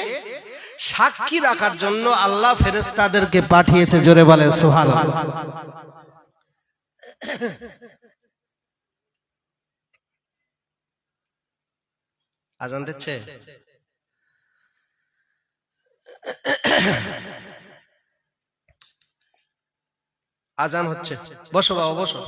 সাক্ষী রাখার জন্য আল্লাহ ফেরেশতাদেরকে পাঠিয়েছে। জোরে বলেন সুবহানাল্লাহ। আজান দিচ্ছে, আজান হচ্ছে, বসো বাবা বসো।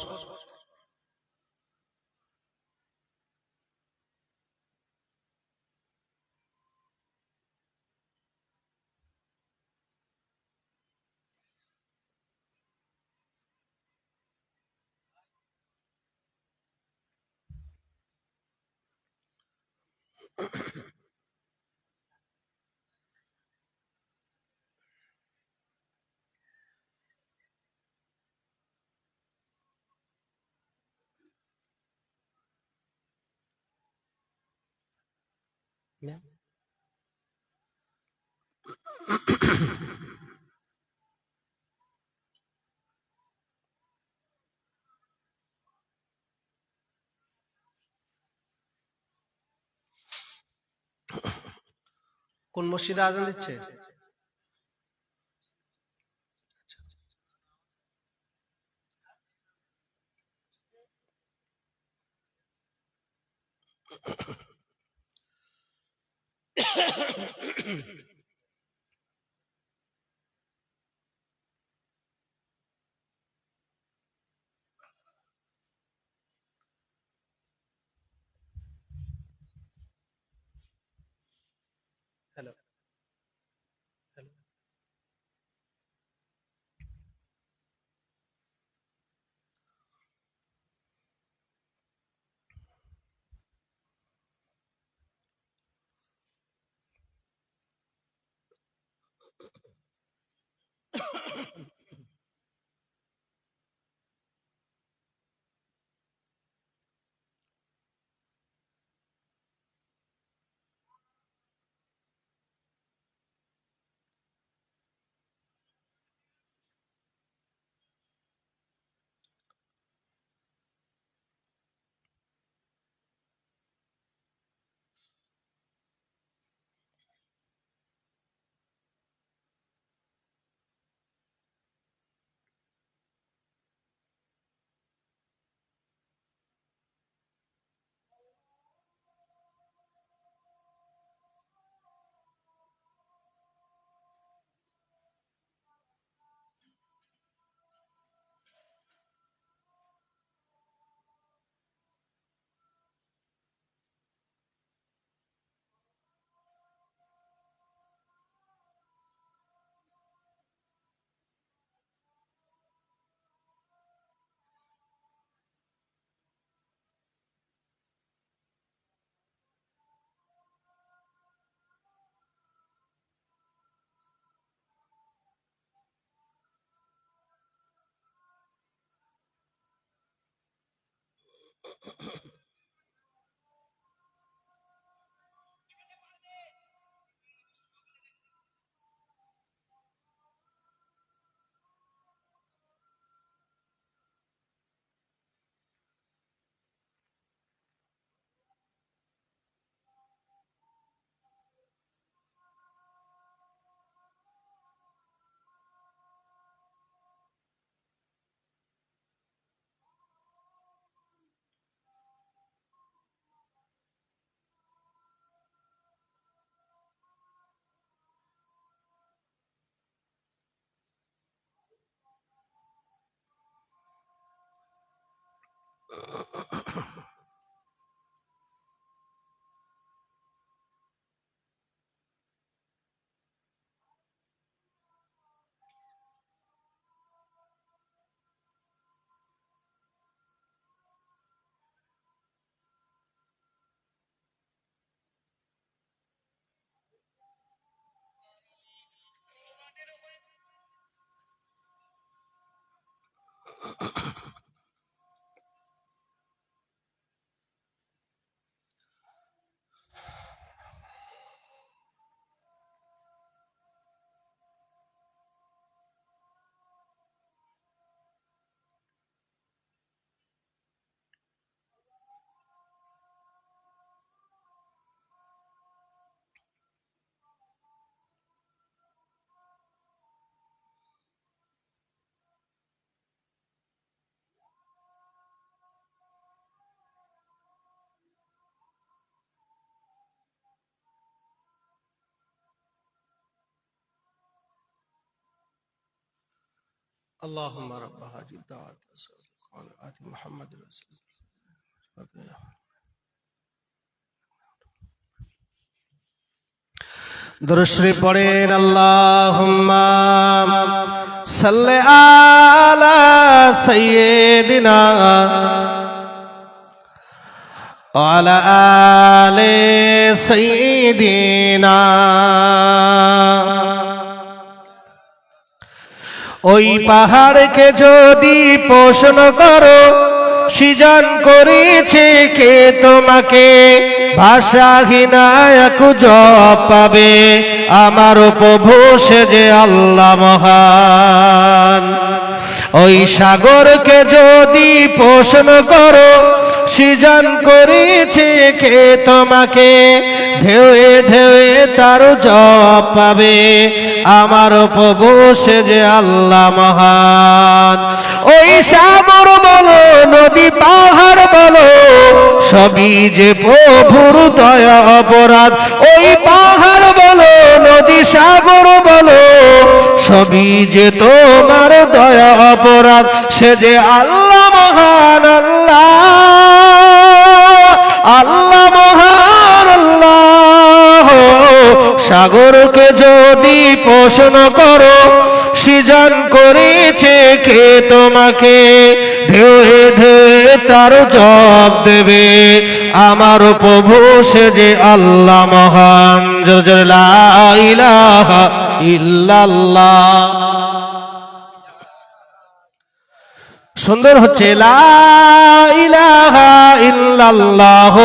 কোন মসজিদে আজান দিচ্ছে? হ্যালো। اللهم رب هذه الدعوة آت محمد رسول درود شریف پڑھیں اللهم صل على سيدنا وعلى آل سيدنا ওই পাহাড়কে যদি প্রশ্ন করো সৃজন করেছে কে তোমাকে ভাষাহীনা এক জবাব পাবে আমার প্রভু সে যে আল্লাহ মহান ওই সাগরকে যদি প্রশ্ন করো সৃজন করেছে কে তোমাকে ঢেউয়ে ঢেউয়ে তার জবাব পাবে আমার প্রভু সে যে আল্লাহ মহান ওই সাগর বলো নদী পাহাড় বলো সবই যে প্রভুর দয়া অপরাধ ওই পাহাড় বলো নদী সাগর বলো সবই যে তোমার দয়া অপরাধ সে যে আল্লাহ মহান আল্লাহ আল্লাহ মহান আল্লাহ সাগরকে যদি প্রশ্ন করো সৃজন করেছে কে তোমাকে ঢেউয়ে ঢেউয়ে তার জবাব দেবে আমার প্রভু সে যে আল্লাহ মহান লা ইলাহা ইল্লাল্লাহ সুন্দর হচ্ছে লা ইলাহা ইল্লাল্লাহ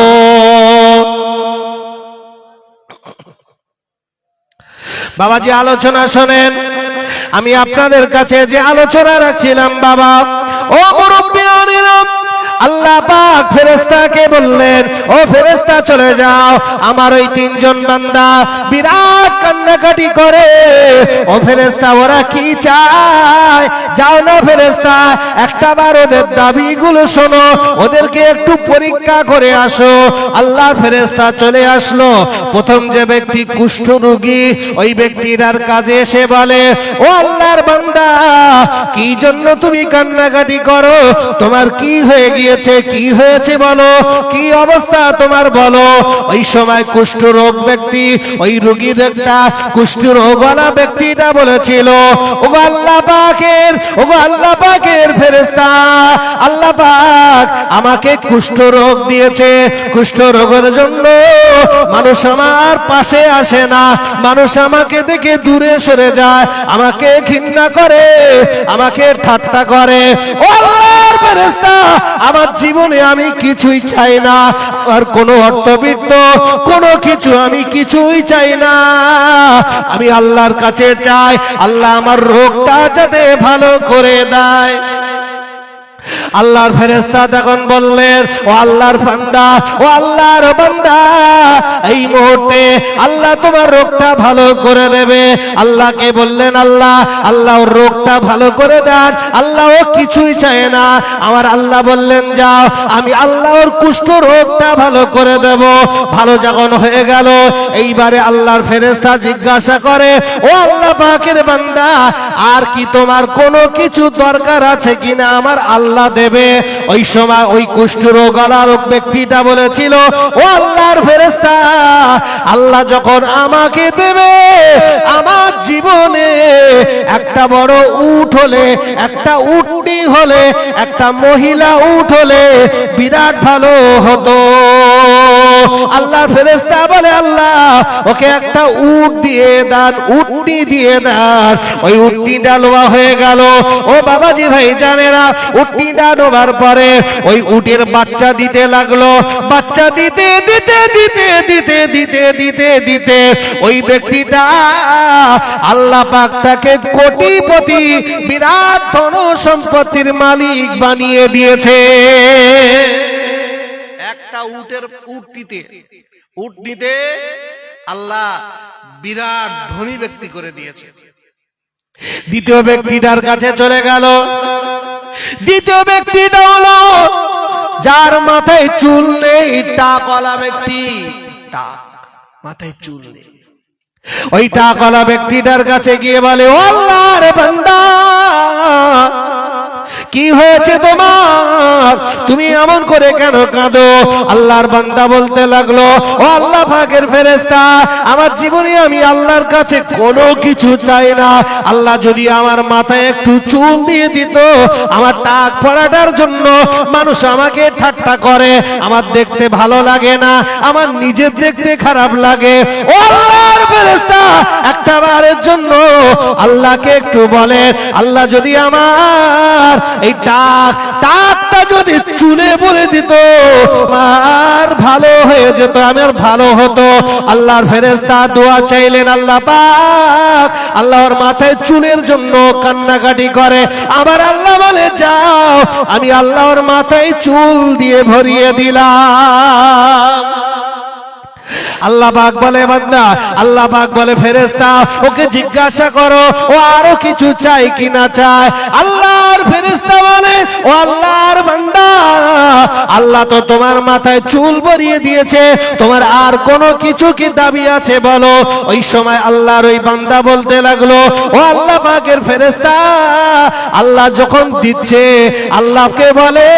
বাবাজি আলোচনা শোনেন আমি আপনাদের কাছে যে আলোচনা রাখছিলাম বাবা ও মুরব্বিয়ানেরা আল্লাহ পাক ফেরেশতাকে বললেন ও ফেরেশতা চলে যাও আমার ওই তিনজন বান্দা বিরাট কান্নাকাটি করে ও ফেরেশতা ওরা কি চায় যাও না ফেরেশতা একটাবার ওদের দাবিগুলো শোনো ওদেরকে একটু পরীক্ষা করে আসো আল্লাহর ফেরেশতা চলে আসলো প্রথম যে ব্যক্তি কুষ্ঠ রোগী ওই ব্যক্তিটার কাছে এসে বলে ও আল্লাহর বান্দা কি জন্য তুমি কান্নাকাটি করো তোমার কি হয়ে গিয়েছে কি হয়েছে বলো কি অবস্থা তোমার বলো ওই সময় কুষ্ঠ রোগ ব্যক্তি ওই রোগীর একটা কুষ্ঠ রোগওয়ালা ব্যক্তিটা বলেছিল ওগো আল্লাহ পাকের ফেরেশতা আল্লাহ পাক আমাকে কুষ্ঠ রোগ দিয়েছে কুষ্ঠ রোগের জন্য মানুষ আমার পাশে আসে না মানুষ আমাকে দেখে দূরে সরে যায় আমাকে ঘৃণা করে আমাকে ঠাট্টা করে ও আল্লাহর ফেরেশতা আমার জীবনে আমি কিছুই চাই না আর কোনো অর্থবিত্ত কোনো কিছু আমি কিছুই চাই না আমি আল্লাহর কাছে চাই আল্লাহ আমার রোগটা যাতে ভালো করে দেয় আল্লাহর ফেরেশতা তখন বললেন ও আল্লাহর বান্দা ও আল্লাহর বান্দা এই মুহূর্তে আল্লাহ তোমার রোগটা ভালো করে দেবে আল্লাহকে বললেন আল্লাহ ওর রোগটা ভালো করে দেন আল্লাহ ও কিছুই চায় না আমার আল্লাহ বললেন যাও আমি আল্লাহ ওর কুষ্ঠ রোগটা ভালো করে দেব ভালো যখন হয়ে গেল এইবারে আল্লাহর ফেরেশতা জিজ্ঞাসা করে ও আল্লাহ পাকের বান্দা আর কি তোমার কোনো কিছু দরকার আছে কিনা আমার আল্লাহ দেবে ওই সময় ওই কুষ্ঠ রোগওয়ালা ব্যক্তিটা বলেছিল ও আল্লাহর ফেরেশতা আল্লাহ যখন আমাকে দেবে আমার জীবনে একটা বড় উট হলে একটা উটনি হলে একটা মহিলা উট হলে বিরাট ভালো হতো আল্লাহর ফেরেশতা বলে আল্লাহ ওকে একটা উট দিয়ে দেন উটনি দিয়ে দেন ওই উটনিটা লোয়া হয়ে গেল ও বাবাজি ভাই জানেরা উটনিটা ডোবার পরে ওই উটের বাচ্চা দিতে লাগলো বাচ্চা দিতে দিতে দিতে দিতে দিতে দিতে দিতে ওই ব্যক্তিটা আল্লাহ পাক তাকে কোটিপতি বিরাট ধন সম্পত্তির মালিক বানিয়ে দিয়েছে একটা উটনিতে আল্লাহ বিরাট ধনী ব্যক্তি করে দিয়েছে দ্বিতীয় ব্যক্তিটার কাছে চলে গেল দ্বিতীয় ব্যক্তিটা হলো যার মাথায় চুল নেই টাকওয়ালা ব্যক্তি টাক মাথায় চুল নেই ওই টাকাওয়ালা ব্যক্তিটার কাছে গিয়ে বলে, ও আল্লাহর বান্দা, কি হয়েছে তোমার? তুমি এমন করে কেন কাঁদো? আল্লাহর বান্দা বলতে লাগলো, ও আল্লাহ পাকের ফেরেশতা, আমার জীবনে আমি আল্লাহর কাছে কোনো কিছু চাই না। আল্লাহ যদি আমার মাথায় একটু চুল দিয়ে দিত, আমার টাক পড়াটার জন্য মানুষ আমাকে ঠাট্টা করে, আমার দেখতে ভালো লাগে না, আমার নিজের দেখতে খারাপ লাগে। ও আল্লাহর ফেরেশতা, একটা বারের জন্য আল্লাহকে একটু বলে, আল্লাহ যদি আমার এই টাকটা যদি চুলে ভরে দিত, আর ভালো হয়ে যেত, আমার ভালো হতো। আল্লাহর ফেরেশতা দোয়া চাইলেন, আল্লাহ পাক আল্লাহর মাথায় চুলের জন্য কান্নাকাটি করে। আবার আল্লাহ বলে, যাও, আমি আল্লাহর মাথায় চুল দিয়ে ভরিয়ে দিলাম। আল্লাহ পাক বলে, বান্দা, আল্লাহ পাক বলে, ফেরেশতা, ওকে জিজ্ঞাসা করো ও আরো কিছু চাই কি না চায়। আল্লাহর ফেরেশতা বলে, ও আল্লাহর বান্দা, আল্লাহ তো তোমার মাথায় চুল ভরিয়ে দিয়েছে, তোমার আর কোনো কিছু কি দাবি আছে বলো। ওই সময় আল্লাহর ওই বান্দা বলতে লাগলো, ও আল্লাহ পাকের ফেরেশতা, আল্লাহ যখন দিচ্ছে, আল্লাহকে বলে,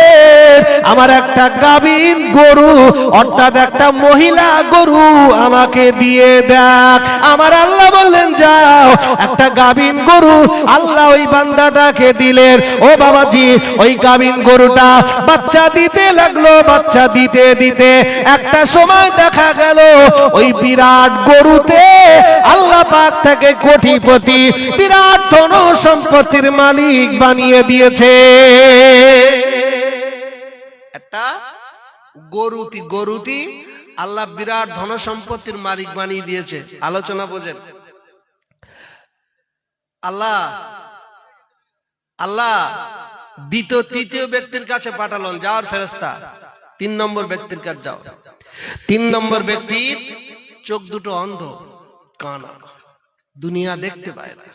আমার একটা গাভীন গরু, অর্থাৎ একটা মহিলা গরু আমাকে দিয়ে দেখ। আমার আল্লাহ বললেন, যাও, একটা গাভীন গরু আল্লাহ ওই বান্দাটাকে দিলেন। ও বাবাজি, ওই গাভীন গরুটা বাচ্চা দিতে লাগলো। বাচ্চা দিতে দিতে একটা সময় দেখা গেল ওই বিরাট গরুতে আল্লাহ পাক থেকে কোটিপতি, বিরাট ধন সম্পত্তির মালিক বানিয়ে দিয়েছে। একটা গরুতি আল্লাহ বিরাট ধন সম্পত্তির মালিক বানিয়ে দিয়েছে। আলোচনা বোঝেন। আল্লাহ তৃতীয় ব্যক্তির কাছে পাঠালেন, যাওয়ার ফেরেশতা, 3 নম্বর ব্যক্তির কাছে যাও। 3 নম্বর ব্যক্তির চোখ দুটো অন্ধ, কানা, দুনিয়া দেখতে পায় না।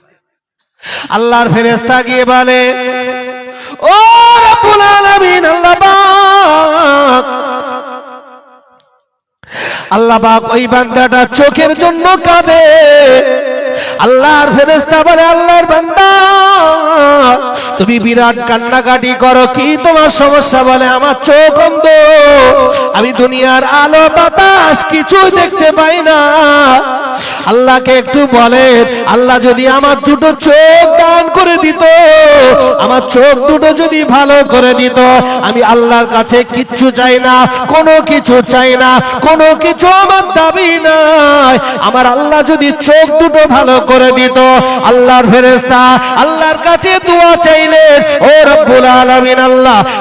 আল্লাহর ফেরেশতা গিয়ে বলে, ও রব্বুল আলামিন, আল্লাহ পাক ওই বান্দাটা চোখের জন্য কাঁদে। আল্লাহর ফেরেশতা বলে, আল্লাহর বান্দা, তুমি বিরাট কান্নাকাটি করো, কি তোমার সমস্যা? বলে, আমার চোখ অন্ধ, আমি দুনিয়ার আলো বাতাস কিছুই দেখতে পাই না। আল্লাহকে একটু বলেন, আল্লাহ যদি আমার দুটো চোখ দান করে দিত, আমার চোখ দুটো যদি ভালো করে দিত, আমি আল্লাহর কাছে কিচ্ছু চাই না, কোনো কিছু চাই না, কোনো কিছু আমার দাবি নাই। আমার আল্লাহ যদি চোখ দুটো ভালো করে দিত। আল্লাহর ফেরেশতা আল্লাহর কাছে দোয়া চাইলেন, ও রব্বুল আলামিন,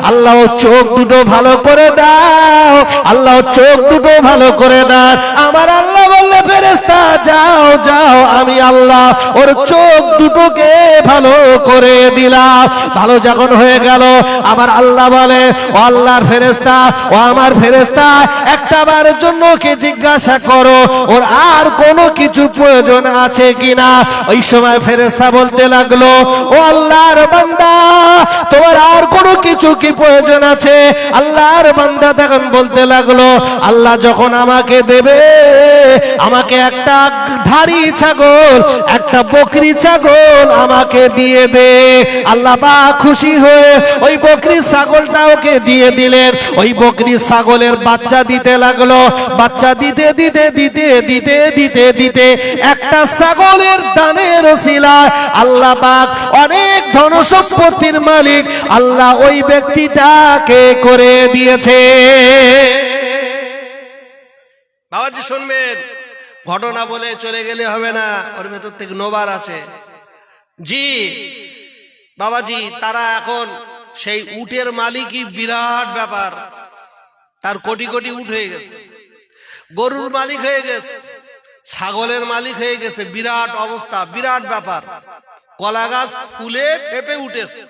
আল্লাহ চোখ দুটো ভালো করে দাও, আল্লাহ চোখ দুটো ভালো করে দাও। আমার আল্লাহ বললে, ফেরেশতা, যাও যাও, আমি আল্লাহ ওর চোখ দুটোকে ভালো করে দিলাম। ভালো যখন হয়ে গেল, আমার আল্লাহ বলে, ও আল্লাহর ফেরেশতা, ও আমার ফেরেশতা, একটা বারের জন্য ওকে জিজ্ঞাসা করো ওর আর কোনো কিছু প্রয়োজন আছে কিনা। ওই সময় ফেরেশতা বলতে লাগলো, ও আল্লাহর বান্দা, তোমার আর কোনো কিছু কি প্রয়োজন আছে? আল্লাহর বান্দা তখন বলতে লাগলো, আল্লাহ যখন আমাকে দেবে, আমাকে একটা ধাড়ি ছাগল, একটা বকরি ছাগল আমাকে দিয়ে দে। আল্লাহ পাক খুশি হয়ে ওই বকরি ছাগলটা ওকে দিয়ে দিলেন। ওই বকরি ছাগলের বাচ্চা দিতে লাগলো। বাচ্চা দিতে দিতে দিতে দিতে দিতে দিতে একটা ছাগলের দানের ওসিলায় আল্লাহ পাক অনেক ধন সম্পত্তির মালিক আল্লাহ ওই ব্যক্তিটাকে করে দিয়েছে। বাবাজি শুনবেন, ঘটনা বলে চলে গেলে হবে না, ওর ভেতর থেকে নোবার আছে। জি বাবাজি, তারা এখন সেই উটের মালিকই বিরাট ব্যাপার, তার কোটি কোটি উট হয়ে গেছে, গরুর মালিক হয়ে গেছে, ছাগলের মালিক হয়ে গেছে, বিরাট অবস্থা, বিরাট ব্যাপার। কলা গাছ ফুলে ফেপে উঠেছে,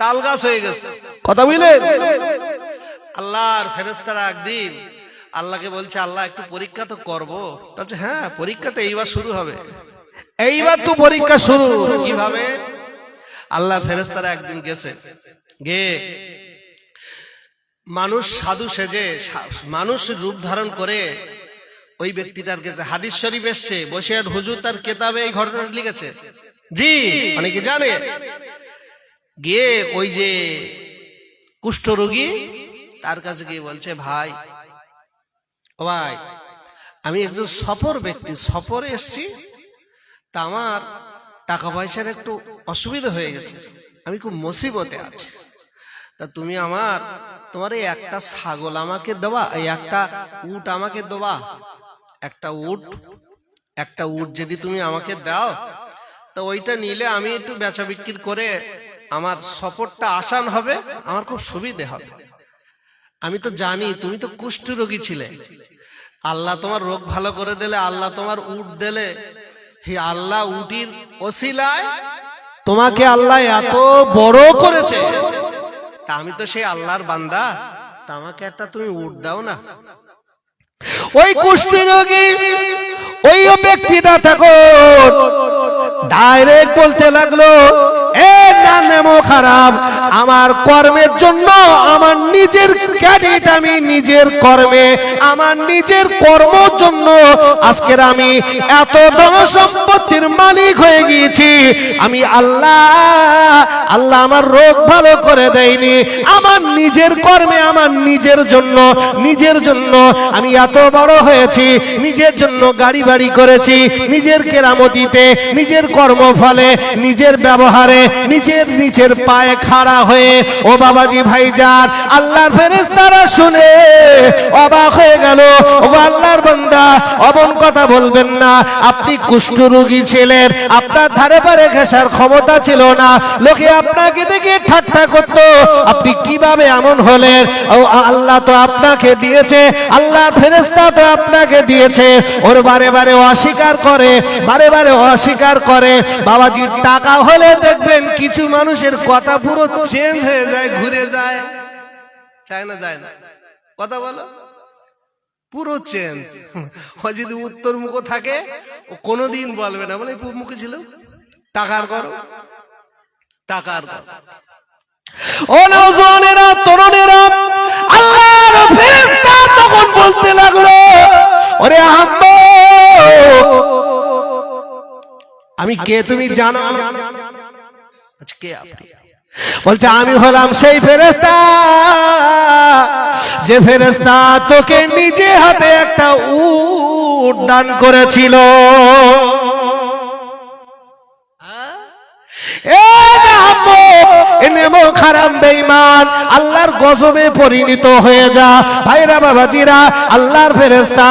তাল গাছ হয়ে গেছে। কথা বুঝলেন? আল্লাহর ফেরেশতারা একদিন আল্লাহকে বলছে, আল্লাহ একটু পরীক্ষা তো করবো। বলছে, হ্যাঁ, পরীক্ষা তো এইবার শুরু হবে, এইবার তো পরীক্ষা শুরু। কিভাবে? আল্লাহর ফেরেশতারা একদিন গেছে, গিয়ে মানুষ সাধু সেজে, মানুষ রূপ ধারণ করে ওই ব্যক্তিটার কাছে হাদিস শরীফ এসছে, বসিরহাট হুজুর তার কেতাবে এই ঘটনাটা লিখেছে। জি, অনেকে জানে। গিয়ে ওই যে কুষ্ঠরোগী তার কাছে গিয়ে বলছে, ভাই ও ভাই, আমি একজন সফর ব্যক্তি, সফরে এসছি, তা আমার টাকা পয়সার একটু অসুবিধা হয়ে গেছে, আমি খুব মুসিবতে আছি, তা তুমি তোমার এই একটা ছাগল আমাকে দেবা, এই একটা উট আমাকে দেবা, একটা উট যদি তুমি আমাকে দাও, তো ওইটা নিলে আমি একটু বেচা বিক্রি করে আমার সফরটা আসান হবে, আমার খুব সুবিধে হবে। আমি তো জানি তুমি তো কুষ্ঠরোগী ছিলে, আল্লাহ তোমার রোগ ভালো করে দিলে, আল্লাহ তোমার উট দিলে, হে আল্লাহ উটির ওসিলায় তোমাকে আল্লাহ এত বড় করেছে, তা আমি তো সেই আল্লাহর বান্দা, তা আমাকে একটা তুমি উট দাও না। ওই কুষ্ঠরোগী ওই ব্যক্তিটা তখন ডাইরেক্ট বলতে লাগলো, এ নামও খারাপ, আমার কর্মের জন্য আমার নিজের ক্রেডিট, আমি নিজের কর্মে আমার নিজের কর্মের জন্য আজকের আমি এত ধন সম্পত্তির মালিক হয়ে গিয়েছি। আমি আল্লাহ আমার রোগ ভালো করে দেয়নি, আমার নিজের কর্মে আমার নিজের জন্য আমি এত বড় হয়েছি, নিজের জন্য গাড়ি বাড়ি করেছি, নিজের কেরামতিতে, নিজের কর্মফলে, নিজের ব্যবহারে, নিজের পায়ে খাড়া হয়ে। ও বাবাজি ভাইজান, আল্লাহর ফেরেশতারা শুনে অবাক হয়ে গেল। ও আল্লাহর বান্দা, অমন কথা বলবেন না, আপনি কুষ্ঠরোগী ছিলেন, আপনার ধারে পারে ঘেঁষার ক্ষমতা ছিল না, লোকে আপনাকে দেখে ঠাট্টা করতো, আপনি কিভাবে এমন হলেন? ও আল্লাহ তো আপনাকে দিয়েছে, আল্লাহর ফেরেশতা তো আপনাকে দিয়েছে। ওর বারে বারে অস্বীকার করে। বাবাজি, টাকা হলে দেখবেন কিছু মানুষের কথা পুরো চেঞ্জ হয়ে যায়, ঘুরে যায়, চায় না কথা বলো, পুরো চেঞ্জ। ও যদি উত্তর মুখ থাকে, ও কোনোদিন বলবে না, বলে পূর্ব মুখে ছিল, টাকার করো। ও নওজওয়ানেরা, তরুণেরা, আল্লাহর ফেরেশতা তখন বলতে লাগলো, ওরে আম্মা, আমি কে তুমি জানো? কে আপনি? বলছে, আমি হলাম সেই ফেরেশতা যে ফেরেশতা তোকে নিজে হাতে একটা উট দান করেছিল। খারাপ বেঈমান, আল্লাহর গজবে পরিণত হয়ে যা। ভাইরা বাবাজিরা, আল্লাহর ফেরেশতা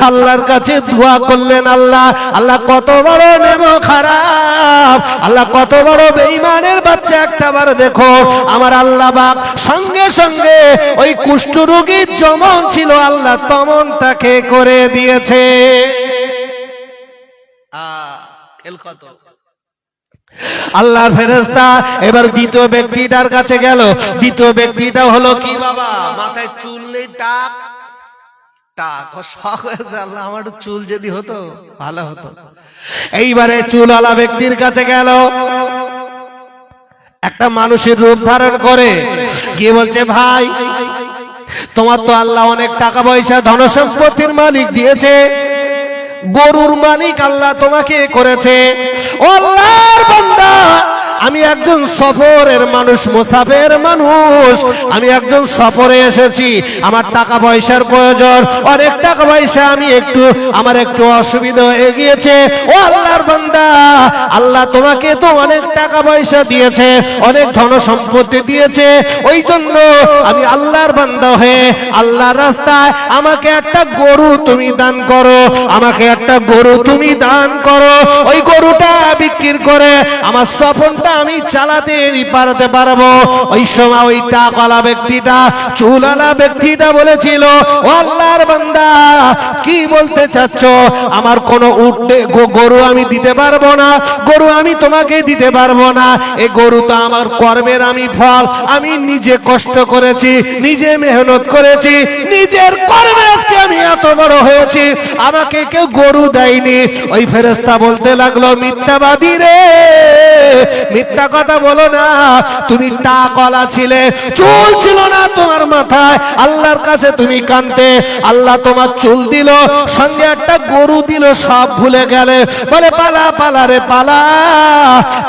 আল্লাহর কাছে দোয়া করলেন, আল্লাহ কত বড় নেমো খারাপ, আল্লাহ কত বড় বেঈমানের বাচ্চা, একটাবার দেখো আমার আল্লাহ পাক সঙ্গে সঙ্গে ওই কুষ্ঠরোগীর যেমন ছিল আল্লাহ তেমন তাকে করে দিয়েছে। আল্লাহর ফেরেশতা এবার দ্বিতীয় ব্যক্তিটার কাছে গেল। দ্বিতীয় ব্যক্তিটা হলো কি বাবা, মাথায় চুল নেই, টাক, ও শখ হয়েছে, আল্লাহ আমার চুল যদি হতো ভালো হতো। এইবারে চুলওয়ালা ব্যক্তির কাছে গেল, একটা মানুষের রূপ ধারণ করে গিয়ে বলছে, ভাই তোমার তো আল্লাহ অনেক টাকা পয়সা ধন সম্পত্তির মালিক দিয়েছে, গরুর মালিক আল্লাহ তোমাকে করেছে। ও আল্লাহর বান্দা, আমি একজন সফরের মানুষ, মুসাফির মানুষ, আমি একজন সফরে এসেছি, আমার টাকা পয়সার প্রয়োজন, অনেক টাকা পয়সা, আমার একটু অসুবিধা হয়ে গিয়েছে। ও আল্লাহর বান্দা, আল্লাহ তোমাকে তো অনেক টাকা পয়সা দিয়েছে, অনেক ধন সম্পত্তি দিয়েছে, ওই জন্য আমি আল্লাহর বান্দা হয়ে আল্লাহর রাস্তায় আমাকে একটা গরু তুমি দান করো, ওই গরুটা বিক্রি করে আমার সফরটা আমি চালাতে পারতে পারবো। ওই সময় ওই টাকাওয়ালা ব্যক্তিটা, চুলওয়ালা ব্যক্তিটা বলেছিল, ও আল্লাহর বান্দা, কি বলতে চাচ্ছ? আমার কোনো গরু আমি দিতে পারবো না, গরু আমি তোমাকে দিতে পারবো না, এই গরু তো আমার কর্মের আমি ফল, আমি নিজে কষ্ট করেছি, নিজে মেহনত করেছি, নিজের কর্মে আজকে আমি এত বড় হয়েছি, আমাকে কেউ গরু দেয়নি। ওই ফেরেশতা বলতে লাগলো, মিথ্যাবাদী রে, মিথ্যা কথা বলো না। তুমি টাকলা ছিলে, চুল ছিল না তোমার মাথায়, আল্লাহর কাছে তুমি কাঁদতে, আল্লাহ তোমার চুল দিল, সঙ্গে একটা গরু দিল, সব ভুলে গেলে। বলে পালা পালা রে পালা,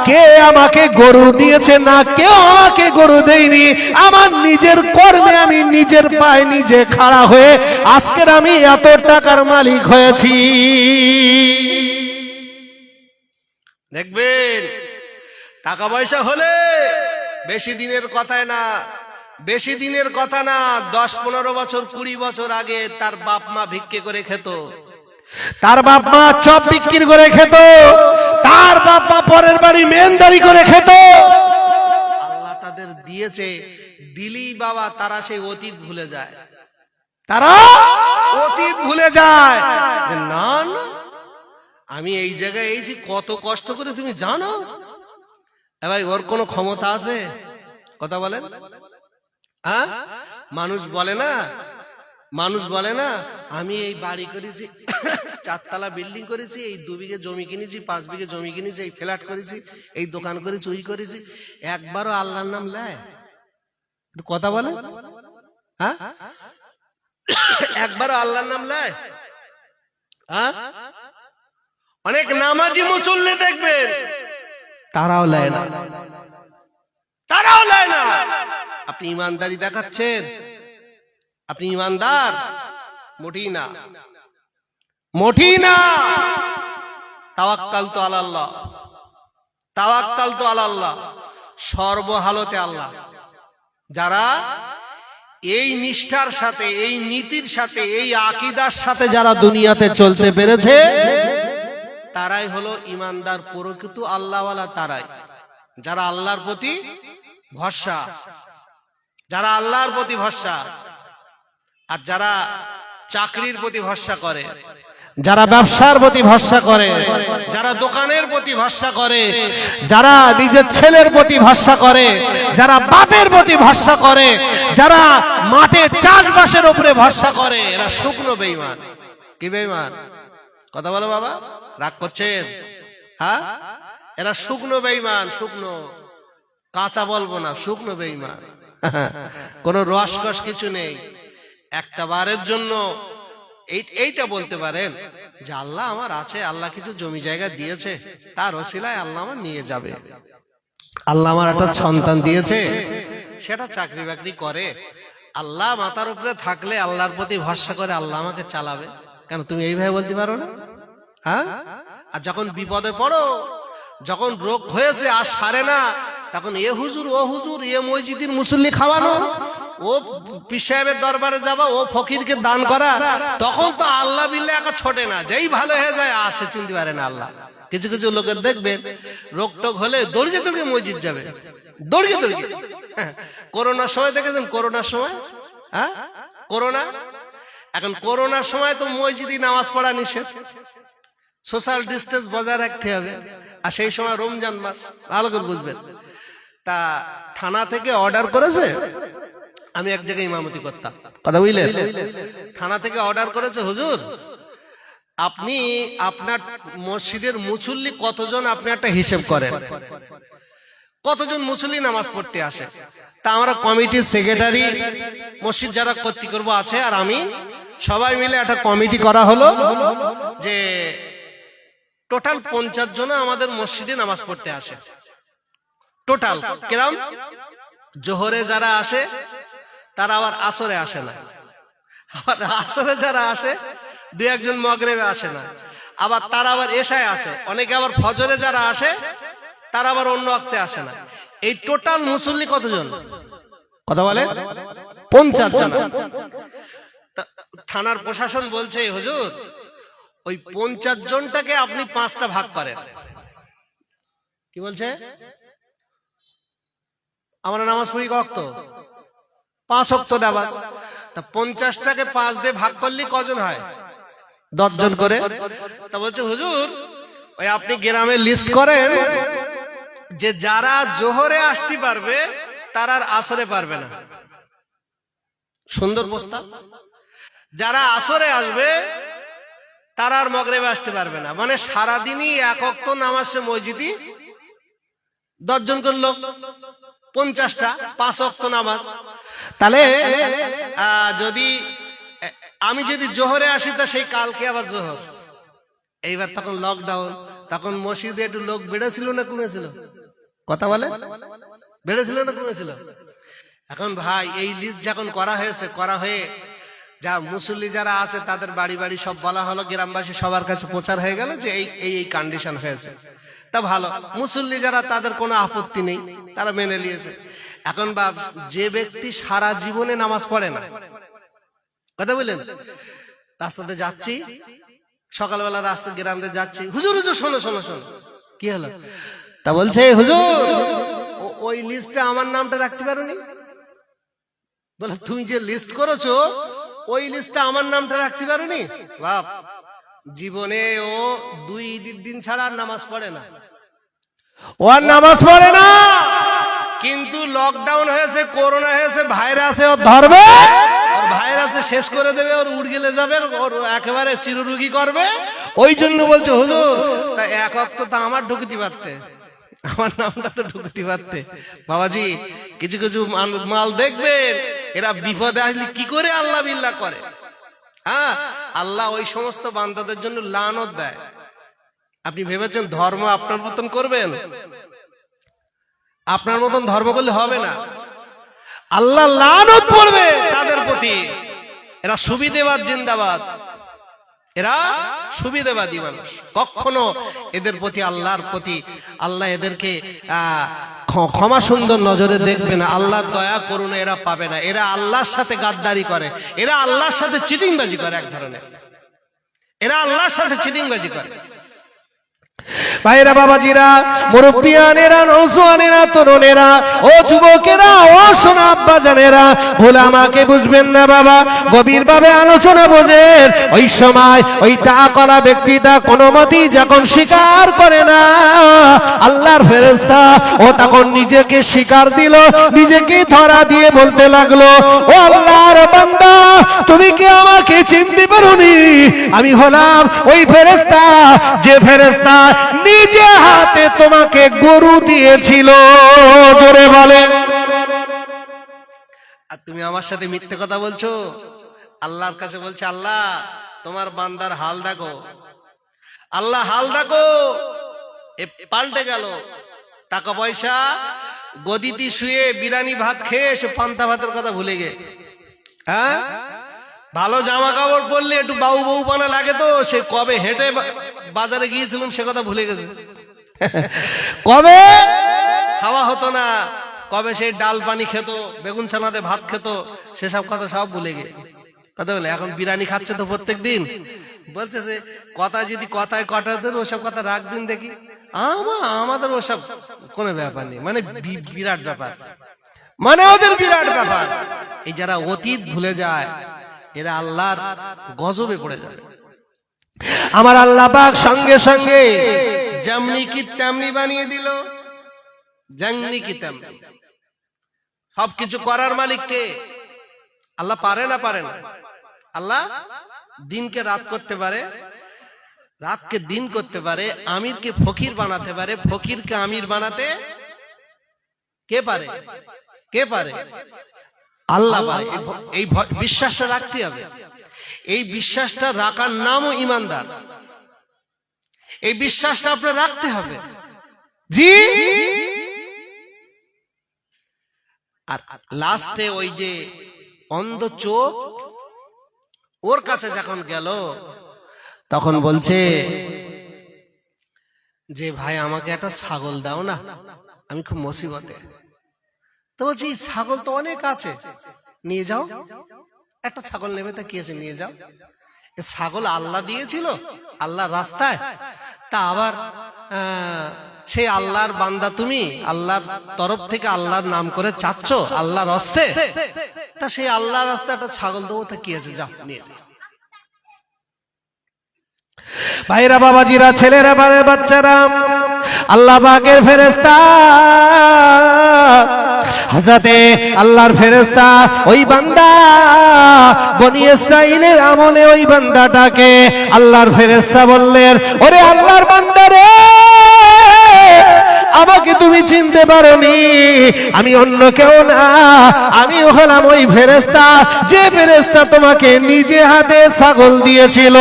কে আমাকে গরু দিয়েছে? না, কেউ আমাকে গরু দেয়নি। আমার নিজের কর্মে আমি নিজের পায়ে নিজে খাড়া হয়ে আজকের আমি এত টাকার মালিক হয়েছি। দেখবেন টাকা পয়সা হলে বেশি দিনের কথায় না, বেশি দিনের কথা না, 10-15 বছর 20 বছর আগে তার বাপ মা ভিক্ষে করে খেত, তার বাপ মা চপ বিক্রি করে খেত, তার বাপ মা পরের বাড়ি মেনদারি করে খেত। আল্লাহ তাদের দিয়েছে, দিলেই বাবা তারা সেই অতীত ভুলে যায়, তারা অতীত ভুলে যায়। না না, আমি এই জায়গায় এইছি কত কষ্ট করে তুমি জানো? ভাই ওর কোনো ক্ষমতা আছে? কথা বলেন। হ্যাঁ, মানুষ বলে না, মানুষ বলে না আমি এই বাড়ি করেছি, 4 তলা বিল্ডিং করেছি, এই 2 বিঘে জমি কিনেছি, 5 বিঘে জমি কিনেছি, এই ফ্ল্যাট করেছি, এই দোকান করেছি, ওই করেছি। একবারও আল্লাহর নাম নেয়? কথা বলে। হ্যাঁ, একবারও আল্লাহর নাম নেয়? হ্যাঁ, অনেক নামাজি মুসল্লি দেখবেন তারাও নেয় না, তারাও নেয় না। আপনি ইমানদারি দেখাচ্ছেন, আপনি ইমানদার? মোটেই না, মোটেই না। তাওয়াক্কাল তো আল্লাহ, তাওয়াক্কাল তো আল্লাহ, সর্বহালতে আল্লাহ। যারা এই নিষ্ঠার সাথে, এই নীতির সাথে, এই আকীদার সাথে যারা দুনিয়াতে চলতে পেরেছে, তারাই হলো ইমানদার, প্রকৃত আল্লাহওয়ালা তারাই, যারা আল্লাহর প্রতি ভরসা, যারা আল্লাহর প্রতি ভরসা। আর যারা চাকরির প্রতি ভরসা করে, যারা ব্যবসার প্রতি ভরসা করে, যারা দোকানের প্রতি ভরসা করে, যারা নিজের ছেলের প্রতি ভরসা করে, যারা বাপের প্রতি ভরসা করে, যারা মাঠে চাষবাসের উপরে ভরসা করে, এরা শুকনো বেঈমান। কি বেঈমান? কথা বলো বাবা, রাগ করছেন? হ্যাঁ, এরা শুকনো বেঈমান, শুকনো, কাঁচা বলবো না, শুকনো বেঈমান। কোনো রসকস কিছু নেই। একটা বারের জন্য এইটা বলতে পারেন যে আল্লাহ আমার আছে, আল্লাহ কিছু জমি জায়গা দিয়েছে, তার ওসিলায় আল্লাহ আমার নিয়ে যাবে, আল্লাহ আমার একটা সন্তান দিয়েছে, সেটা চাকরি বাকরি করে, আল্লাহ মাথার উপরে থাকলে, আল্লাহর প্রতি ভরসা করে আল্লাহ আমাকে চালাবে। কেন তুমি এইভাবে বলতে পারো না? হ্যাঁ, আর যখন বিপদে পড়ো, যখন রোগ হয়েছে আর সারে না, তখন এ হুজুর ও হুজুর, এ মসজিদের মুসল্লি খাওয়ানো, ও পীর সাহেবের দরবারে যাবা, ও ফকিরকে দান করা, তখন তো আল্লাহ বিল্লাহ একা ছোটে না, যেই ভালো হয়ে যায় আসে চিনতে পারে না আল্লাহ। কিছু কিছু লোকের দেখবেন রোগ টোগ হলে দৌড়িয়ে দৌড়িয়ে মসজিদ যাবে, দৌড়িয়ে দৌড়িয়ে। করোনার সময় দেখেছেন? করোনার সময়, হ্যাঁ, করোনা, এখন করোনার সময় তো মসজিদে নামাজ পড়া নিষেধ, সোশ্যাল ডিস্টেন্স বজায় রাখতে হবে। আর সেই সময় রমজান মাস, ভালো করে বুঝবেন। তা থানা থেকে অর্ডার করেছে, আমি এক জায়গায় ইমামতি করতাম, কথা বুঝলেন? থানা থেকে অর্ডার করেছে, হুজুর আপনি আপনার মসজিদের মুসল্লি কতজন, আপনি একটা হিসেব করেন, কতজন মুসল্লি নামাজ পড়তে আসে। তা আমরা কমিটির সেক্রেটারি, মসজিদ যারা কর্তৃপক্ষ আছে আর আমি সবাই মিলে একটা কমিটি করা হলো যে টোটাল 50 জন আমাদের মসজিদে নামাজ পড়তে আসে। টোটাল কিরাম? জোহরে যারা আসে তারা আবার আসরে আসে না, আবার আসরে যারা আসে 2-1 জন মাগরিবে আসে না, আবার তারা আবার এশায় আসে, অনেকে আবার ফজরে যারা আসে তারা আবার অন্য ওয়াক্তে আসে না। এই টোটাল মুসল্লি কতজন? কথা বলে 50 জন। থানার প্রশাসন বলছে, হুজুর ওই 50 জনটাকে আপনি 5টা ভাগ করেন। কি বলছে? আমরা নামাজ পড়ি কত? 5 ওয়াক্ত নামাজ। তা 50টাকে 5 দিয়ে ভাগ করলে কজন হয়? 10 জন করে। তা বলছে হুজুর ওই আপনি গ্রামে লিস্ট করেন যে যারা জোহরে আসতে পারবে তারা আর আসরে পারবে না। সুন্দর প্রস্তাব। যারা আসরে আসবে তারা আর মাগরিবে আসতে পারবে না, মানে সারাদিনই 1 ওয়াক্ত নামাজ সে মসজিদে 10 জন করলো 50টা 5 ওয়াক্ত নামাজ। তাহলে যদি আমি যদি জোহরে আসি তা সেই কালকে আবার জোহর। এইবার তখন লকডাউন, তখন মসজিদে একটু লোক বেড়েছিল না কমেছিল? কথা বলে, বেড়েছিল না কমেছিল? এখন ভাই এই লিস্ট যখন করা হয়েছে, করা হয়ে যা মুসল্লি যারা আছে তাদের বাড়ি বাড়ি সব বলা হলো, গ্রামবাসী সবার কাছে প্রচার হয়ে গেল যে এই কন্ডিশন হয়েছে। তা ভালো, মুসল্লি যারা তাদের কোনো আপত্তি নেই, তারা মেনে নিয়েছে। এখন বা যে ব্যক্তি সারা জীবনে নামাজ পড়ে না, কথা বললেন, রাস্তাতে যাচ্ছি, সকালবেলা রাস্তা গ্রামে যাচ্ছি, হুজুর হুজুর শোনো শোনো শোনো, কি হলো? তা বলছে হুজুর ওই লিস্টে আমার নামটা রাখতে পারোনি। বলে তুমি যে লিস্ট করেছো ওই লিস্টে আমার নামটা রাখতে পারোনি। বাপ, জীবনে ও 2 ঈদের দিন ছাড়া নামাজ পড়ে না, ও আর নামাজ পড়ে না। কিন্তু লকডাউন হয়েছে, করোনা হয়েছে, ভাইরাসে ও ধরবে, ভাইরাসে শেষ করে দেবে, ওর উড় গেলে যাবে, ওর একেবারে চিররোগী করবে। ওই জন্য বলছে হুজুর তা এক ওয়াক্ত তো আমার ঢুকতে পারতে, আমার নামটা তো ঢুকতে পারতে। বাবাজি, কিছু কিছু মাল দেখবেন এরা বিপদে আসলে কি করে আল্লাহ বিল্লাহ করে। হ্যাঁ, আল্লাহ ওই সমস্ত বান্দাদের জন্য লানত দেয়। আপনি ভেবেছেন ধর্ম আপনার মতন করবেন? আপনার মতন ধর্ম করলে হবে না, আল্লাহ লানত পড়বে তাদের প্রতি। এরা সুবিধেবাদ জিন্দাবাদ, এরা সুবিধেবাদী মানুষ। কখনো এদের প্রতি আল্লাহর প্রতি আল্লাহ এদেরকে ক্ষমা সুন্দর নজরে দেখবে না, আল্লাহর দয়া করুণা এরা পাবে না। এরা আল্লাহর সাথে গাদ্দারি করে, এরা আল্লাহর সাথে চিটিংবাজি করে, এক ধরনের এরা আল্লাহর সাথে চিটিংবাজি করে। ভাইরা বাবাজিরা, মুরব্বিয়ানেরা, নওজোয়ানেরা, তরুণেরা, ও যুবকেরা, ও সোনা আব্বাজানেরা, ভুল আমাকে বুঝবেন না বাবা, গভীরভাবে আলোচনা বোঝেন। ওই সময় ওই তাকওয়ালা ব্যক্তিটা কোনো মতেই যখন স্বীকার করে না, আল্লাহর ফেরেশতা ও তখন নিজেকে স্বীকার দিল, নিজেকে ধরা দিয়ে বলতে লাগলো, ও আল্লাহর বান্দা, তুমি কি আমাকে চিনতে পারোনি? আমি হলাম ওই ফেরেশতা, যে ফেরেশতা নিজে হাতে তোমাকে গরু দিয়েছিল। জোরে বলে। আর তুমি আমার সাথে মিথ্যে কথা বলছো। আল্লাহর কাছে বলছে, আল্লাহ তোমার বান্দার হাল দেখো, আল্লাহ হাল দেখো। এ পাল্টে গেল, টাকা পয়সা গদিতে শুয়ে বিরিয়ানি ভাত খেয়ে সে পান্তা ভাতের কথা ভুলে গে। হ্যাঁ, ভালো জামা কাপড় পরলে একটু বাউ বউ পানা লাগে, তো সে কবে হেঁটে বাজারে গিয়েছিলাম সে কথা ভুলে গেছে। কবে খাওয়া হতো না, কবে সেই ডাল পানি খেত, বেগুন ছানাতে ভাত খেত, সেসব কথা সব ভুলে গে। কথা বলে এখন বিরিয়ানি খাচ্ছে তো প্রত্যেক দিন। বলছে যে কথা যদি কথায় কটাতে ওসব কথা রাখ দিন দেখি। আমাদের ওসব কোনো ব্যাপার নেই, মানে বিরাট ব্যাপার, মানে ওদের বিরাট ব্যাপার। এই যারা অতীত ভুলে যায় এরা আল্লাহর গজবে পড়ে যাবে। আমার আল্লাহ পাক সঙ্গে সঙ্গে যেমনি কি তেমনি বানিয়ে দিল, যেমনি কি তেমনি। সবকিছু করার মালিক কে? আল্লাহ পারে না পারে না? আল্লাহ দিনকে রাত করতে পারে, রাতকে দিন করতে পারে, আমিরকে ফকির বানাতে পারে, ফকিরকে আমির বানাতে কে পারে? কে পারে? আল্লাহ পারে। এই বিশ্বাসটা রাখতে হবে। এই বিশ্বাসটা রাখার নামও ইমানদার। এই বিশ্বাসটা আপনার রাখতে হবে। জি। আর লাস্টে ওই যে অন্ধ চোখ ওর কাছে যখন গেল তখন বলছে যে ভাই আমাকে একটা ছাগল দাও না, আমি খুব মুসিবতে। তো বলছি ছাগল তো অনেক আছে, নিয়ে যাও। একটা ছাগল নেবে, তা কি আছে, নিয়ে যাও। ছাগল আল্লাহ দিয়েছিল আল্লাহর রাস্তায়, তা আবার সেই আল্লাহর বান্দা তুমি, আল্লাহর তরফ থেকে আল্লাহর নাম করে চাচ্ছ আল্লাহর রাস্তে, তা সেই আল্লাহর রাস্তায় একটা ছাগল দেবো, তা কি আছে, যাও নিয়ে যাও। ভাইরা বাবাজিরা, ছেলেরা বাচ্চারা, আল্লাহ পাকের ফেরেশতা হযরতে আল্লাহর ফেরেশতা ওই বান্দা বনি ইসরাইলের আমলে ওই বান্দাটাকে আল্লাহর ফেরেশতা বললেন, ওরে আল্লাহর বান্দা রে, আমাকে তুমি চিনতে পারোনি, আমি অন্য কেউ না, আমি হলাম ওই ফেরেশতা যে ফেরেশতা তোমাকে নিজে হাতে ছাগল দিয়েছিল।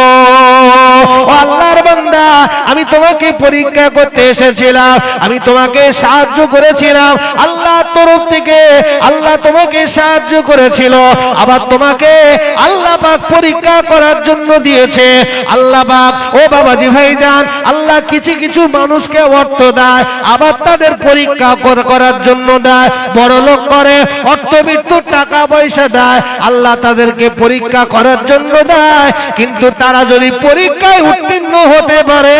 আল্লাহর বান্দা, আমি তোমাকে পরীক্ষা করতে এসেছিলাম, আমি তোমাকে সাহায্য করেছিলাম আল্লাহর তরফ থেকে, আল্লাহ তোমাকে সাহায্য করেছিল, আবার তোমাকে আল্লাহ পাক পরীক্ষা করার জন্য দিয়েছে। আল্লাহ পাক, ও বাবাজি ভাইজান, আল্লাহ কিছু কিছু মানুষকে অর্থ দেয়, আবার তাদের পরীক্ষা করার জন্য দেয়, বড় লোক করে, অর্থবিত্ত টাকা পয়সা দেয়, আল্লাহ তাদেরকে পরীক্ষা করার জন্য দেয়। কিন্তু তারা যদি পরীক্ষায় উত্তীর্ণ হতে পারে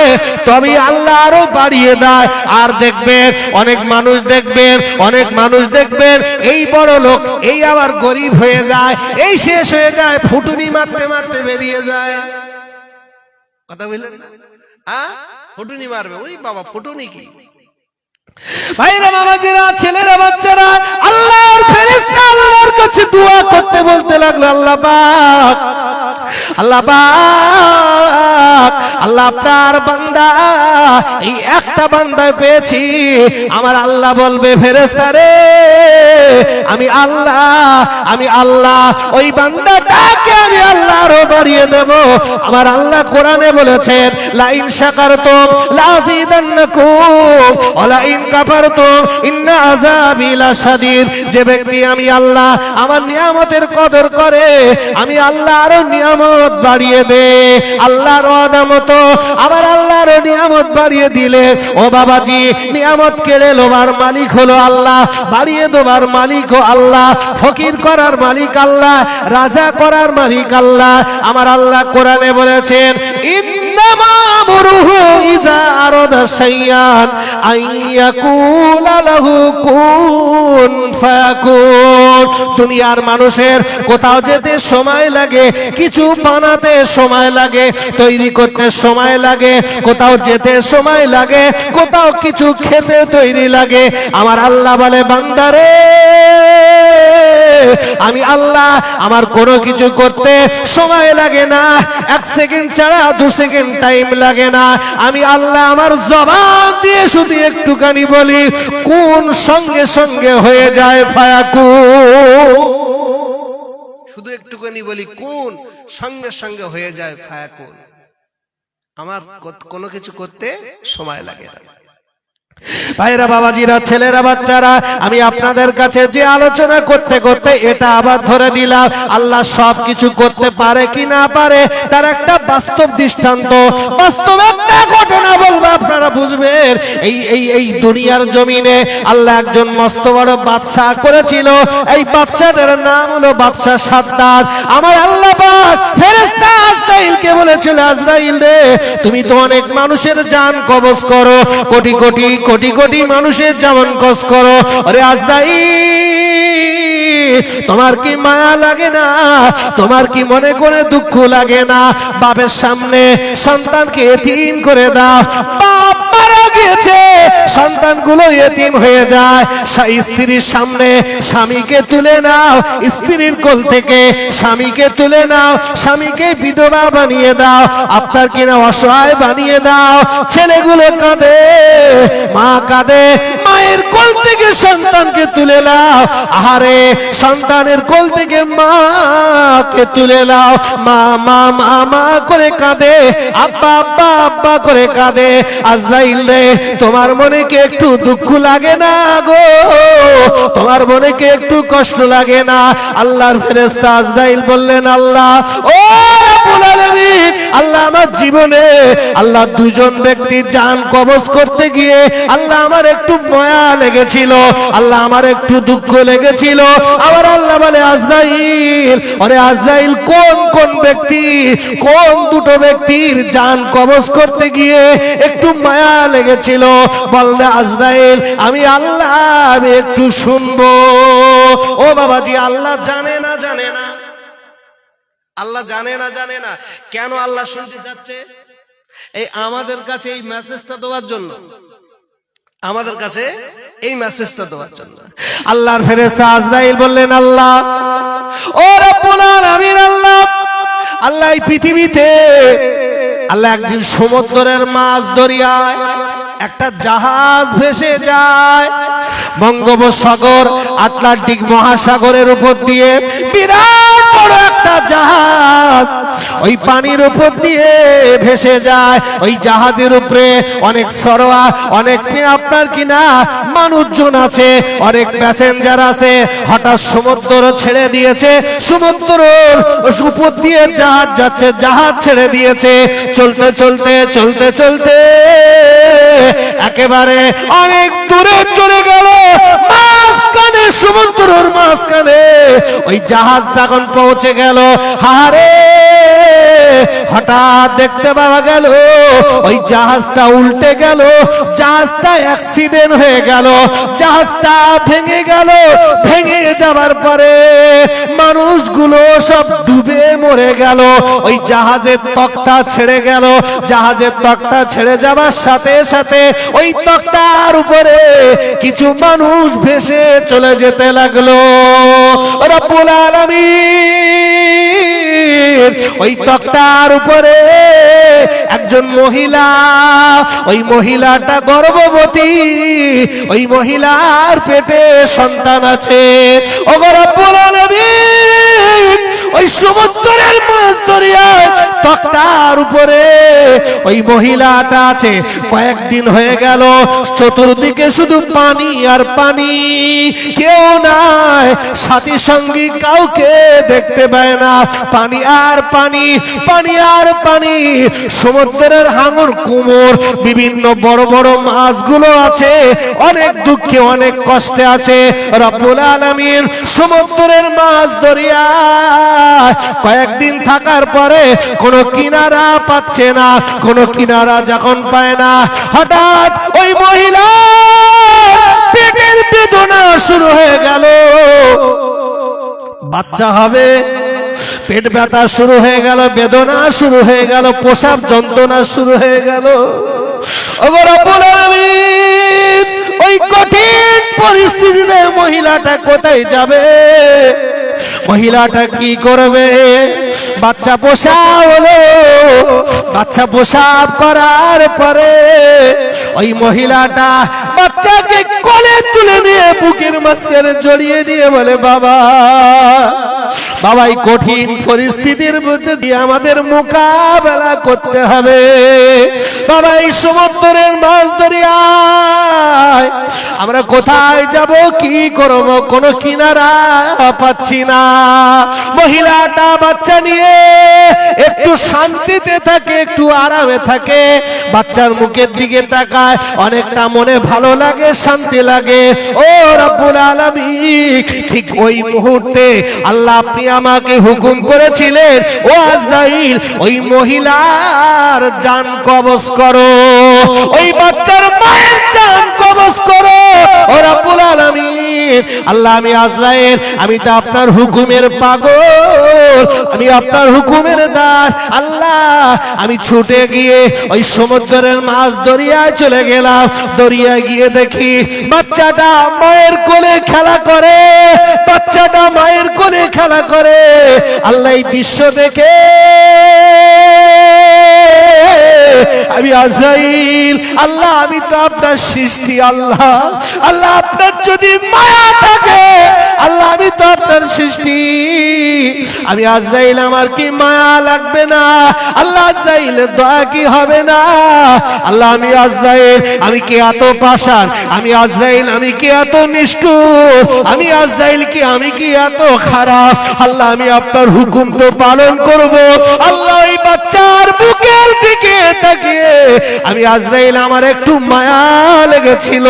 তবে আল্লাহ আরো বাড়িয়ে দেয়। আর দেখবেন অনেক মানুষ দেখবেন এই বড় লোক, এই আবার গরিব হয়ে যায়, এই শেষ হয়ে যায়, ফুটুনি মারতে মারতে বেরিয়ে যায়। কথা বললেন না? ফুটুনি মারবে, ওই বাবা ফুটুনি কি? ভাইরা মামাজিরা, ছেলেরা বাচ্চারা, আল্লাহর ফেরেশতা আল্লাহর কাছে দোয়া করতে বলতে লাগলো, আল্লাহ পাক, আল্লাহ পাক, আল্লাহ আপনার বান্দা, এই একটা বান্দা পেয়েছি, আমার আল্লাহ বলবে ফেরেশতা রে, আমি আল্লাহ ওই বান্দাটাকে আমি আল্লাহ আরো বাড়িয়ে দেব। আমার আল্লাহ কোরআনে বলেছেন, লা ইন শাকারতুম লাযিদান্নাকুম ওয়া লা ইন কাফারতুম ইন্না আযাবি লাশাদীদ। যে ব্যক্তি আমি আল্লাহ আমার নিয়ামতের কদর করে, আমি আল্লাহ আরো নিয়ামত বাড়িয়ে দে। আল্লাহর ওয়াদা মতো আমার আল্লাহর নিয়ামত বাড়িয়ে দিলে, ও বাবাজি, নিয়ামত কেড়ে লোবার মালিক হলো আল্লাহ, বাড়িয়ে দেবার মালিক ও আল্লাহ, ফকির করার মালিক আল্লাহ, রাজা করার মালিক আল্লাহ। আমার আল্লাহ কোরআনে বলেছেন, ইন্নামা আমরুহু ইযা আরাদা শাইআন আইয়াকুলা লাহু কুন ফায়াকুন। দুনিয়ার মানুষের কোথাও যেতে সময় লাগে, কিছু বানাতে সময় লাগে, তৈরি করতে সময় লাগে, কোথাও যেতে সময় লাগে, কোথাও কিছু খেতে তৈরি লাগে। আমার আল্লাহ বলে, বান্দারে, আমি আল্লাহ আমার কোনো কিছু করতে সময় লাগে না, 1 সেকেন্ড ছাড়া 2 সেকেন্ড টাইম লাগে না। আমি আল্লাহ আমার জবান দিয়ে শুধু একটুখানি বলি, কোন সঙ্গে সঙ্গে হয়ে যায় ফায়াকুন। শুধু একটুখানি বলি, কোন সঙ্গে সঙ্গে হয়ে যায় ফায়াকুন। আমার কোনো কিছু করতে সময় লাগে না। ভাইরা, বাবাজিরা, ছেলেরা, বাচ্চারা, আমি আপনাদের কাছে যে আলোচনা করতে করতে এটা আবার ধরে দিলাম, আল্লাহ সব কিছু করতে পারে কি না পারে তার একটা বাস্তব দৃষ্টান্ত, বাস্তব একটা ঘটনা বলবো, আপনারা বুঝবেন। এই দুনিয়ার জমিনে আল্লাহ একজন মস্ত বড় বাদশা করেছিল। এই বাদশাটার নাম হলো বাদশা সাদ্দাত। আমার আল্লাহ পাক ফেরেশতা আজরাইলকে বলেছিল, আজরাইল রে, তুমি তো অনেক মানুষের জান কবজ করো, কোটি কোটি কোটি কোটি মানুষের জান কবজ করো। আরে আজরাইল, তোমার কি মায়া লাগে না? তোমার কি মনে করে দুঃখ লাগে না? বাপের সামনে সন্তানকে এতিম করে দাও। বাপ মারা গিয়েছে, সন্তানগুলো এতিম হয়ে যায়। স্ত্রীর সামনে স্বামীকে তুলে নাও, স্ত্রীর কোল থেকে স্বামীকে তুলে নাও, স্বামীকে বিধবা বানিয়ে দাও, আপনার কিনা অসহায় বানিয়ে দাও। ছেলেগুলো কাঁদে, মা কাঁদে, মায়ের কোল থেকে সন্তানকে তুলে নাও। আহারে, সন্তানের কোল থেকে মাকে তুলে নাও। মা মা মা মা করে কাঁদে, আব্বা আব্বা আব্বা করে কাঁদে। আজরাইল রে, তোমার মনে কি একটু দুঃখ লাগে না গো? তোমার মনে কি একটু কষ্ট লাগে না? আল্লাহর ফেরেশতা আজরাইল বললেন, আল্লাহ, ও রব্বুল আলামিন, আল্লাহ আমার জীবনে আল্লাহ দুজন ব্যক্তির জান কবজ করতে গিয়ে আল্লাহ আমার একটু মায়া লেগেছিল, আল্লাহ আমার একটু দুঃখ লেগেছিল। আবার আল্লাহ বলে, আজরাইল, ওরে আজরাইল, কোন কোন ব্যক্তি, কোন দুটো ব্যক্তির জান কবজ করতে গিয়ে একটু মায়া লেগেছিল? বললে, আজরাইল, আমি আল্লাহ, আমি একটু শুনবো। ও বাবাজি, আল্লাহ জানে না, জানে না, আল্লাহ জানে না, জানে না। কেন আল্লাহ শুনতে চাচ্ছে? এই আমাদের কাছে এই মেসেজটা দেওয়ার জন্য, আমাদের কাছে এই মেসেজটা দেওয়ার জন্য। আল্লাহর ফেরেশতা আজরাইল বললেন, আল্লাহ, ও রব্বুল আলামিন, আল্লাহ, আল্লাহ এই পৃথিবীতে আল্লাহ একদিন সমুদ্রের মাছ দরিয়ায় একটা জাহাজ ভেসে যায় বঙ্গোপসাগর আটলান্টিক মহাসাগরের উপর দিয়ে, বিরাট বড় একটা জাহাজ ওই পানির উপর দিয়ে ভেসে যায়। ওই জাহাজের উপরে অনেক সরোয়া, অনেক আপনার কিনা মানুষজন আছে, অনেক প্যাসেঞ্জার আছে। হঠাৎ সমুদ্র ছেড়ে দিয়েছে, সমুদ্রের উপর দিয়ে জাহাজ যাচ্ছে, জাহাজ ছেড়ে দিয়েছে। চলতে চলতে চলতে চলতে একেবারে অনেক দূরে চলে গেল, মাঝখানে, সমুদ্রের মাঝখানে ওই জাহাজটা এখন পৌঁছে গেল। হারে হঠাৎ দেখতে পাওয়া গেল ওই জাহাজটা উল্টে গেল, জাহাজটা অ্যাক্সিডেন্ট হয়ে গেল, জাহাজটা ভেঙে গেল। ভেঙে যাবার পরে মানুষগুলো সব ডুবে মরে গেল। ওই জাহাজের তক্তা ছেড়ে গেল, জাহাজের তক্তা ছেড়ে যাবার সাথে সাথে ওই তক্তার উপরে কিছু মানুষ ভেসে চলে যেতে লাগলো। রব্বুল আলামিন ওই তক্তার উপরে একজন মহিলা, ওই মহিলাটা গর্ভবতী, ওই মহিলার পেটে সন্তান আছে। ওগো রব্বুল আলামিন ওই সমুদ্রের মাছ দরিয়ায় তক্তার উপরে ওই মহিলাটা আছে। কয়েকদিন হয়ে গেল, চতুর্দিকে শুধু পানি আর পানি, কেউ নাই, সাথী সঙ্গী কাউকে দেখতে পায় না। পানি আর পানি, পানি আর পানি। সমুদ্রের হাঙর, কুমোর, বিভিন্ন বড় বড় মাছগুলো আছে, অনেক দুঃখে অনেক কষ্টে আছে। রব্বুল আলামিন সমুদ্রের মাছ দরিয়া কয়েকদিন থাকার পরে কোনো কিনারা পাচ্ছে না। কোনো কিনারা যখন পায় না, হঠাৎ ওই মহিলা পেটের বেদনা শুরু হয়ে গেল। বাচ্চা হবে, পেট ব্যথা শুরু হয়ে গেল, বেদনা শুরু হয়ে গেল, প্রসাব যন্ত্রণা শুরু হয়ে গেল। ওগো রব্বুল আলামিন ওই কঠিন পরিস্থিতিতে মহিলাটা কোথায় যাবে, মহিলাটা কি করবে? বাচ্চা প্রসাব হলো, বাচ্চা প্রসাব করার পরে ওই মহিলাটা বাচ্চাকে কোলে তুলে নিয়ে বুকের মাঝখানে জড়িয়ে নিয়ে বলে, বাবা, বাবা, এই কঠিন পরিস্থিতির মধ্যে দিয়ে আমাদের মোকাবেলা করতে হবে। বাবা, এই সমুদ্রের মাছ দরিয়ায় আমরা কোথায় যাব, কি করব, কোনো কিনারা পাচ্ছি না। মহিলাটা বাচ্চা নিয়ে একটু শান্তিতে থাকে, একটু আরামে থাকে, বাচ্চার মুখের দিকে তাকায়, অনেকটা মনে ভালো লাগে, শান্তি লাগে। ও রব্বুল আলামিন, ঠিক ওই মুহূর্তে আল্লাহ আপনি আমাকে হুকুম করেছিলেন, ও আজরাইল, ওই মহিলার জান কবজ করো, ওই বাচ্চার মায়ের জান কবজ করো। ও রব্বুল আলামিন, আল্লাহ, আমি আজরাইল, আমি তো আপনার হুকুমের পাগল, আমি আপনার হুকুমের দাস। আল্লাহ, আমি ছুটে গিয়ে ওই সমুদ্রের মাছ দরিয়ায় চলে গেলাম। দরিয়ায় গিয়ে দেখি বাচ্চাটা মায়ের কোলে খেলা করে, বাচ্চাটা মায়ের কোলে খেলা করে। আল্লাহ, এই দৃশ্য দেখে আমি আজরাইল, আল্লাহ, আমি তো আপনার সৃষ্টি, আল্লাহ, আল্লাহ, আপনার যদি মায়া থাকে, আল্লাহ, আমি তো আপনার সৃষ্টি, আমি আজরাইল, আমার কি মায়া লাগবে না? আল্লাহ, আজরাইলের দয়া কি হবে না? আল্লাহ, আমি আজরাইল, আমি কি এত পাষাণ? আমি আজরাইল, আমি কি এত নিষ্ঠুর? আমি আজরাইল কি, আমি কি এত খারাপ? আল্লাহ, আমি আপনার হুকুম তো পালন করব। আল্লাহ, এই বাচ্চার বুকের দিকে তাকিয়ে আমি আজরাইল, আমার একটু মায়া লেগেছিল,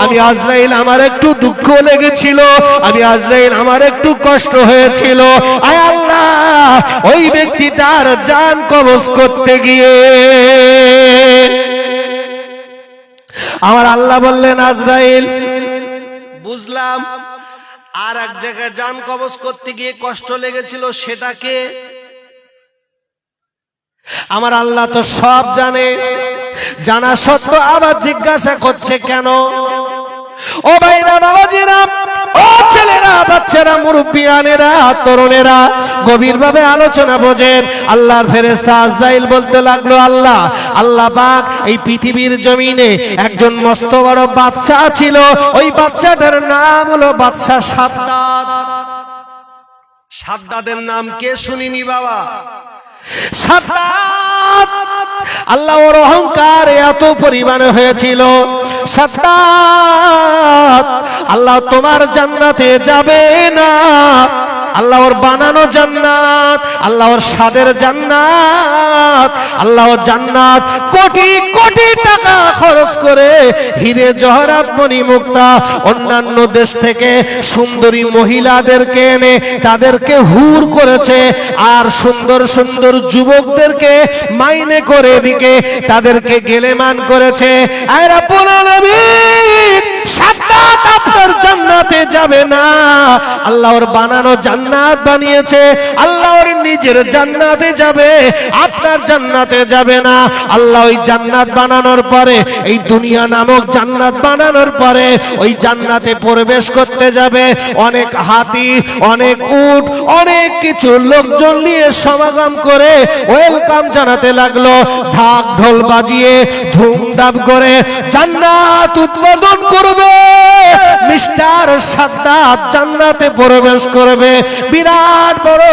আমি আজরাইল, আমার একটু দুঃখ লেগেছিল, আমি আজরাইল, আমার একটু কষ্ট হয়েছিল। আয় আল্লাহ, ওই ব্যক্তিটার জান কবজ করতে গিয়ে আমার আল্লাহ বললেন, আজরাইল, বুঝলাম, আর এক জায়গায় জান কবজ করতে গিয়ে কষ্ট লেগেছিল, সেটাকে আমার আল্লাহ তো সব জানে, জানা সত্ত্বেও আবার জিজ্ঞাসা করছে কেন? ও ভাইরা বাবাজিরা, ও ছেলেরা, বাচ্চারা, মুরব্বিয়ানেরা, তরুণেরা, গভীরভাবে আলোচনা বোঝেন। আল্লাহর ফেরেশতা আজরাইল বলতে লাগলো, আল্লাহ পাক এই পৃথিবীর জমিনে একজন মস্ত বড় বাদশা ছিল, ওই বাদশাটার নাম হলো বাদশা সাদ্দাত। সাদ্দাতের নাম কে শুনিনি বাবা? সাদ্দাত, আল্লাহর অহংকার এত পরিমাণে হয়েছিল, সাদ্দাত আল্লাহ তোমার জান্নাতে যাবে না, আল্লাহর বানানো জান্নাত, আল্লাহর স্বাদের জান্নাত, আল্লাহর জান্নাত কোটি কোটি টাকা খরচ করে হিরে জহরাত মণি মুক্তা অন্যান্য দেশ থেকে সুন্দরী মহিলাদেরকে এনে তাদেরকে হুর করেছে, আর সুন্দর সুন্দর যুবকদেরকে মাইনে করে দিকে তাদেরকে গেলেমান করেছে। আর রাব্বুল আলামিন সাদ্দাত আপনার জান্নাতে যাবে না, আল্লাহর বানানো জান্নাত বানিয়েছে, আল্লাহর নিজের জান্নাতে যাবে, আপনার জান্নাতে যাবে না। আল্লাহ ওই জান্নাত বানানোর পরে, এই দুনিয়া নামক জান্নাত বানানোর পরে ওই জান্নাতে প্রবেশ করতে যাবে অনেক হাতি, অনেক উট, অনেক কিছু লোকজন নিয়ে সমাগম করে ওয়েলকাম জানাতে লাগলো, ঢাক ঢোল বাজিয়ে ধুমধাম করে জান্নাত উদ্বোধন করবে। মিস্টার সাদ্দাত জান্নাতে প্রবেশ করবে বিরাট বড়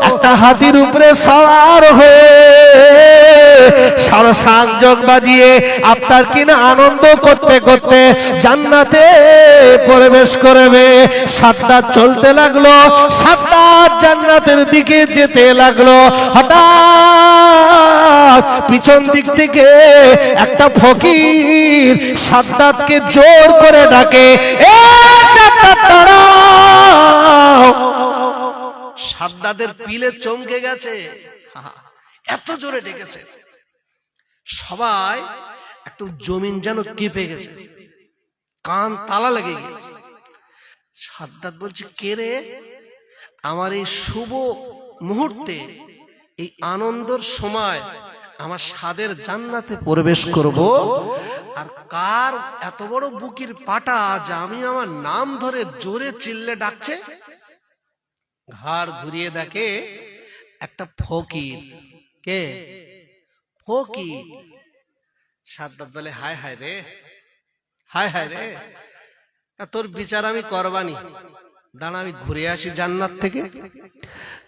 একটা হাতির উপরে সওয়ার হয়ে, সরসাংযোগ বাজিয়ে আপনার কিনা আনন্দ করতে করতে জান্নাতে প্রবেশ করবে। সাদ্দাত চলতে লাগলো, সাদ্দাত জান্নাতের দিকে যেতে লাগলো। হঠাৎ পিছন দিক থেকে একটা ফকির সাদ্দাতকে জোর করে ডাকে, এ সাদ্দাত দাঁড়াও। সাদ্দাতের পিলে চমকে গেছে, এত জোরে ডেকেছে, সবাই একটু জমিন যেন কেঁপে গেছে, কান তালা লেগে গেছে। সাদ্দাত বলছে, কে রে? আমার এই শুভ মুহূর্তে, এই আনন্দের সময় আমার স্বাদের জান্নাতে প্রবেশ করব, আর কার এত বড় বুকির পাটা যে আমি আমার নাম ধরে জোরে চিল্লে ডাকছে। ঘাড় ঘুরিয়ে দেখে একটা ফকির। কে? ফকির। সাদ্দাত বলে, হায় হায় রে, হায় হায় রে, তোর বিচার আমি করবানি, দাঁড়া আমি ঘুরে আসি জান্নাত থেকে,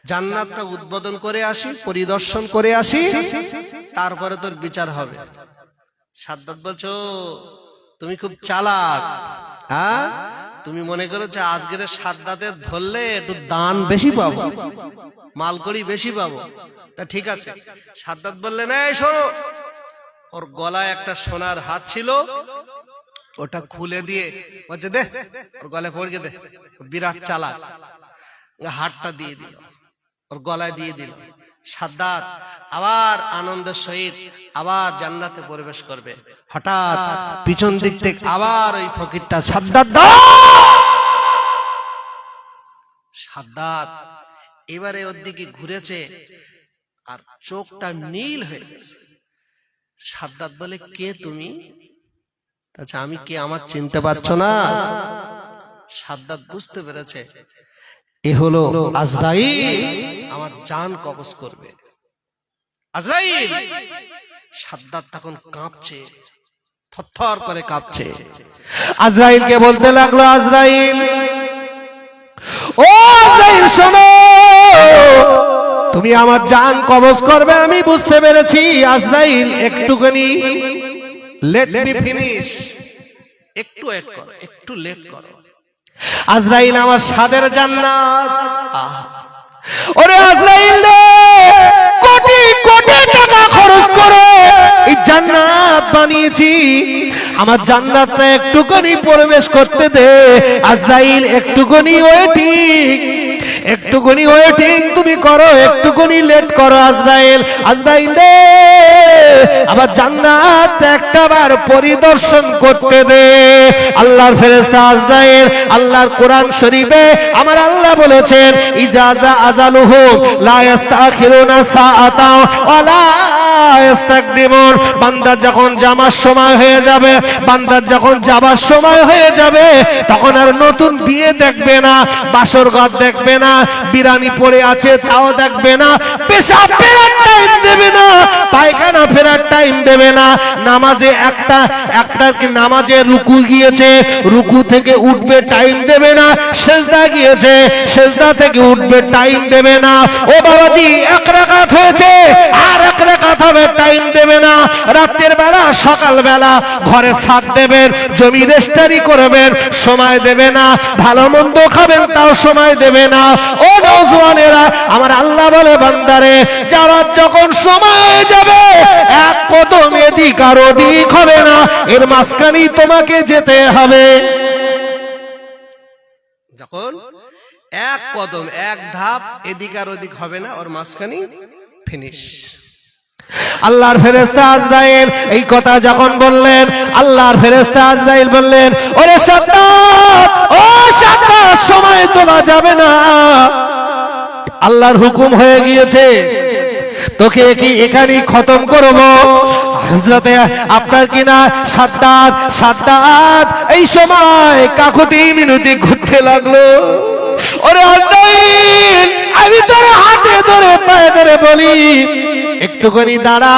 জান্নাতটা উদ্বোধন করে আসি, পরিদর্শন করে আসি, তারপরে তোর বিচার হবে। সাদ্দাত বলছো, তুমি খুব চালাক, হ্যাঁ? তুমি মনে করো যে আজকের সাদ্দাতের ধরলে একটু দান বেশি পাবো, মালকড়ি বেশি পাবো, তা ঠিক আছে। সাদ্দাত বললেন, এই শোনো, ওর গলায় একটা সোনার হাত ছিল, ওটা খুলে দিয়ে বলছে, দে ওর গলায় পড়ে দে। বিরাট চালাক, হাতটা দিয়ে দিল, ওর গলায় দিয়ে দিল। সাদ্দাত আবার আনন্দের সহিত আবার জান্নাতে প্রবেশ করবে। হঠাৎ পিছন দিক থেকে আবার ওই ফকিরটা সাদ্দাত দাও। সাদ্দাত এবারে ওর দিকে ঘুরেছে আর চোখটা নীল হয়ে গেছে। সাদ্দাত বলে, কে তুমি? আচ্ছা, আমি কে, আমার চিনতে পারছো না? সাদ্দাত বুঝতে পেরেছে এ হলো আজরাইল, আমার জান কবজ করবে। আজরাইল। সাদ্দাত তখন কাঁপছে, থরথর করে কাঁপছে। আজরাইলকে বলতে লাগলো, আজরাইল, ও আজরাইল শোনো, তুমি আমার জান কবজ করবে আমি বুঝতে পেরেছি। আজরাইল একটুখানি লেট মি ফিনিশ, একটু ওয়েট করো, একটু লেট করো। আজরাইল আমার স্বাদের জান্নাত, ওরে আজরাইল কোটি কোটি টাকা খরচ করে এই জান্নাত বানিয়েছি, আমার জান্নাতটা একটুখানি প্রবেশ করতে দে। আজরাইল একটুখানি ওয়েটিং, একটুখানি ওয়েটিং তুমি করো, একটুখানি লেট করো। আজরাইল, আজরাইল রে, আবার জান্নাত একটাবার পরিদর্শন করতে দে। আল্লাহর ফেরেশতা আজরাইল, আল্লাহর কোরআন শরীফে আমার আল্লাহ বলেছেন, ইজাজা আজালুহু লা ইস্তাখিরুনা সাআতা ওয়া লা ইস্তাকদিমুন। বান্দার যখন যাওয়ার সময় হয়ে যাবে, বান্দার যখন যাবার সময় হয়ে যাবে, তখন আর নতুন বিয়ে দেখবে না, বাসর ঘর দেখবে না, বিরানি পড়ে আছে তাও দেখবে না, পেশাব ফেরার টাইম দেবে না, পায়খানা ফেরার টাইম দেবে না, নামাজে একটা কি নামাজে রুকু গিয়েছে, রুকু থেকে উঠবে টাইম দেবে না, সেজদা গিয়েছে, সেজদা থেকে উঠবে টাইম দেবে না। ও বাবাজি, এক রাকাত হয়েছে আর এক রাকাত হবে, টাইম দেবে না। রাতের বেলা সকাল বেলা ঘরে সাথ দেবেন, জমি রেস্টারি করবেন, সময় দেবে না। ভালো মন্দ খাবেন তাও সময় দেবে না। ও নওজওয়ানেরা, আমার আল্লাহ বলে বান্দারে, যাওয়ার যখন সময় হয়ে যাবে, এক কদম এদিক আর ওদিক হবে না, এর মাঝখানেই তোমাকে যেতে হবে। যখন এক কদম এক ধাপ এদিক আর ওদিক হবে না, ওর মাঝখানেই ফিনিশ। আল্লাহর ফেরেশতা আজরাইল এই কথা যখন বললেন, আল্লাহর ফেরেশতা আজরাইল বললেন, ওরে সাদ্দাত, ও সাদ্দাত, সময় তোলা যাবে না, আল্লাহর হুকুম হয়ে গিয়েছে, তোকে কি এখানেই খতম করব। হযরতে আপনার কিনা সাদ্দাত, সাদ্দাত এই সময় কাকুতি মিনতি ঘুরতে লাগলো। ওরে আজরাইল, আমি তোর হাতে ধরে পায়ে ধরে বলি, একটুখানি দাঁড়া,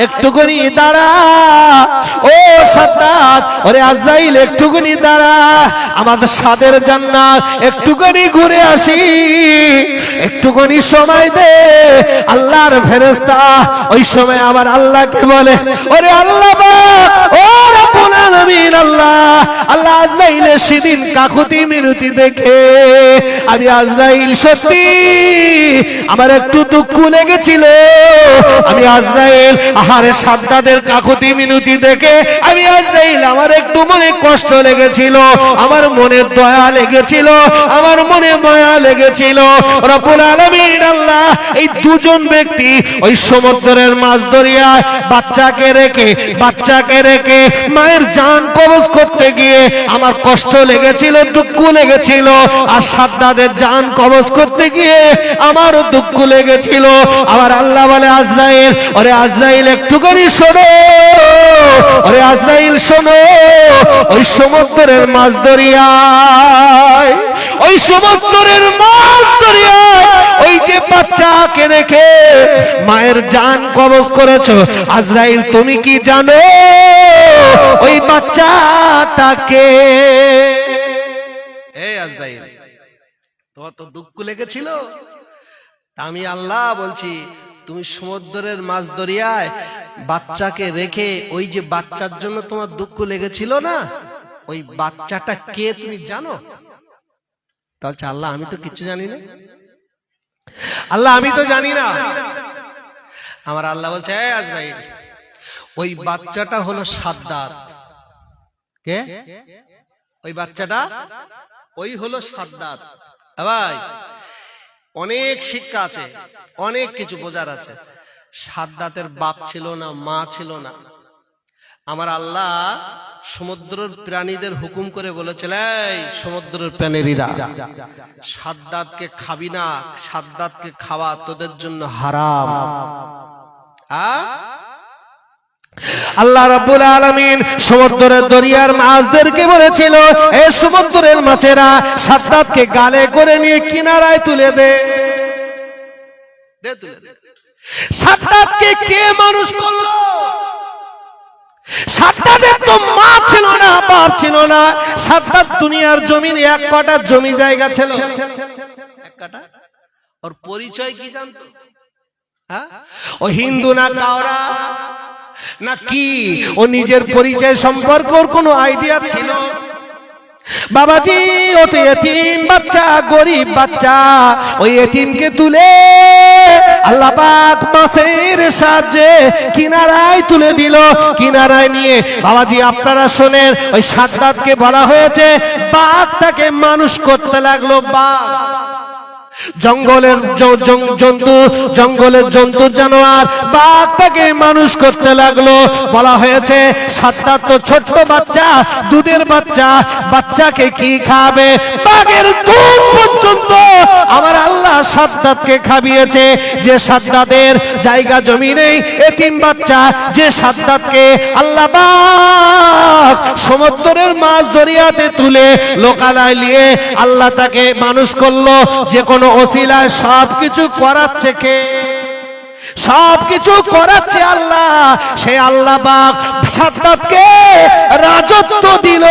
একটুখানি দাঁড়া। ও সাদ্দাত, ওরে আজরাইল, একটুখানি দাঁড়া, আমাদের সাদের জান্নাত একটুখানি ঘুরে আসি, একটুখানি সময় দে। আল্লাহর ফেরেশতা ওই সময় আবার আল্লাহকে বলে, ওরে আল্লাহ পাক, ও রব্বুল আলামিন, আল্লাহ, আল্লাহ আজরাইলের সেদিন কাকুতি মিনতি দেখে আমি আজরাইল সত্যি আমার একটু দুঃখ লেগেছিল। আমি আজরাইল আহারে সাদ্দাতের কাকুতি মিনতি দেখে আমি আজরাইল আমার একটু মনে কষ্ট লেগেছিল, আমার মনে দয়া লেগেছিল, আমার মনে মায়া লেগেছিল। রব্বুল আলামিন আল্লাহ এই দুজন ব্যক্তি ওই সমুদ্রের মাছ দরিয়ায় বাচ্চাকে রেখে মায়ের জান কবজ করতে গিয়ে আমার কষ্ট লেগেছিল, দুঃখ লেগেছিল, আর সাদ্দাতের জান কবজ করতে গিয়ে আমারও দুঃখ লেগেছিল। আমার আল্লাহ বলে, আজরাইল, ওরে আজরাইল, একটুখানি শোনো, ওরে আজরাইল শোনো, ওই সমুদ্রের মাছ দরিয়ায়, ওই সমুদ্রের মাছ দরিয়ায় ওই যে বাচ্চাকে রেখে মায়ের জান কবজ করেছো, আজরাইল তুমি কি জানো ওই বাচ্চাটাকে? এই আজরাইল, তোমার তো দুঃখ লেগেছিল, আমি আল্লাহ বলছি, তুমি সমুদ্রের মাছ দরিয়ায় বাচ্চাকে রেখে ওই যে বাচ্চার জন্য তোমার দুঃখ লেগেছিল না, ওই বাচ্চাটা কে তুমি জানো? তাহলে আল্লাহ, আমি তো কিচ্ছু জানি না, আল্লাহ আমি তো জানি না। আমার আল্লাহ বলছে, এই আজরাইল, ওই বাচ্চাটা হলো সাদ্দাত। কে ওই বাচ্চাটা? ওই হলো সাদ্দাত। ভাই, অনেক শিক্ষা আছে, অনেক কিছু বোঝার আছে। সাদ্দাতের বাপ ছিল না, মা ছিল না। আমার আল্লাহ সমুদ্রের প্রাণীদের হুকুম করে বলেছিল, এই সমুদ্রের প্রাণীরা, সাদ্দাতকে খাবি না, সাদ্দাতকে খাওয়া তোদের জন্য হারাম। আল্লাহ রাব্বুল আলামিন সমুদ্রের দরিয়ার মাছদেরকে বলেছিল, এই সমুদ্রের মাছেরা সাদ্দাতকে গালে করে নিয়ে কিনারায় তুলে দে, তুলে দে। সাদ্দাতকে কে মানুষ করলো? সাদ্দাতের তো মা ছিল না, বাপ ছিল না। সাদ্দাত দুনিয়ার জমিনে এক কাঠা জমি জায়গা ছিল, এক কাঠা। ওর পরিচয় কি জানতো? ও হিন্দু না কাওড়া না কি? ও নিজের পরিচয় সম্পর্কে ওর কোনো আইডিয়া ছিল? বাবাজি, ও তো এতিম বাচ্চা, গরিব বাচ্চা। ওই এতিমকে তুলে আল্লাহ পাক মাছের সাহায্যে কিনারায় তুলে দিল। কিনারায় নিয়ে বাবাজি আপনারা শোনেন, ওই সাদ্দাতকে বলা হয়েছে বাঘ তাকে মানুষ করতে লাগলো। বাঘ জঙ্গলের জন্তু, জঙ্গলের জন্তু জানোয়ার বাঘ তাকে মানুষ করতে লাগলো। বলা হয়েছে সাদ্দাত তো ছোট্ট বাচ্চা, দুধের বাচ্চা, বাচ্চাকে কি খাবে? বাঘের দুধ পর্যন্ত আমার আল্লাহ সাদ্দাতকে খাবিয়েছে। যে সাদ্দাতের জায়গা জমি নেই, এতিম বাচ্চা, যে সাদ্দাতকে আল্লাহ পাক সমুদ্রের মাছ দরিয়াতে তুলে লোকালয় নিয়ে আল্লাহ তাকে মানুষ করলো। যে কোনো ওসিলায় সবকিছু করাচ্ছে কে? সবকিছু করাচ্ছে আল্লাহ। সে আল্লাহ পাক সাদ্দাতকে রাজত্ব দিল,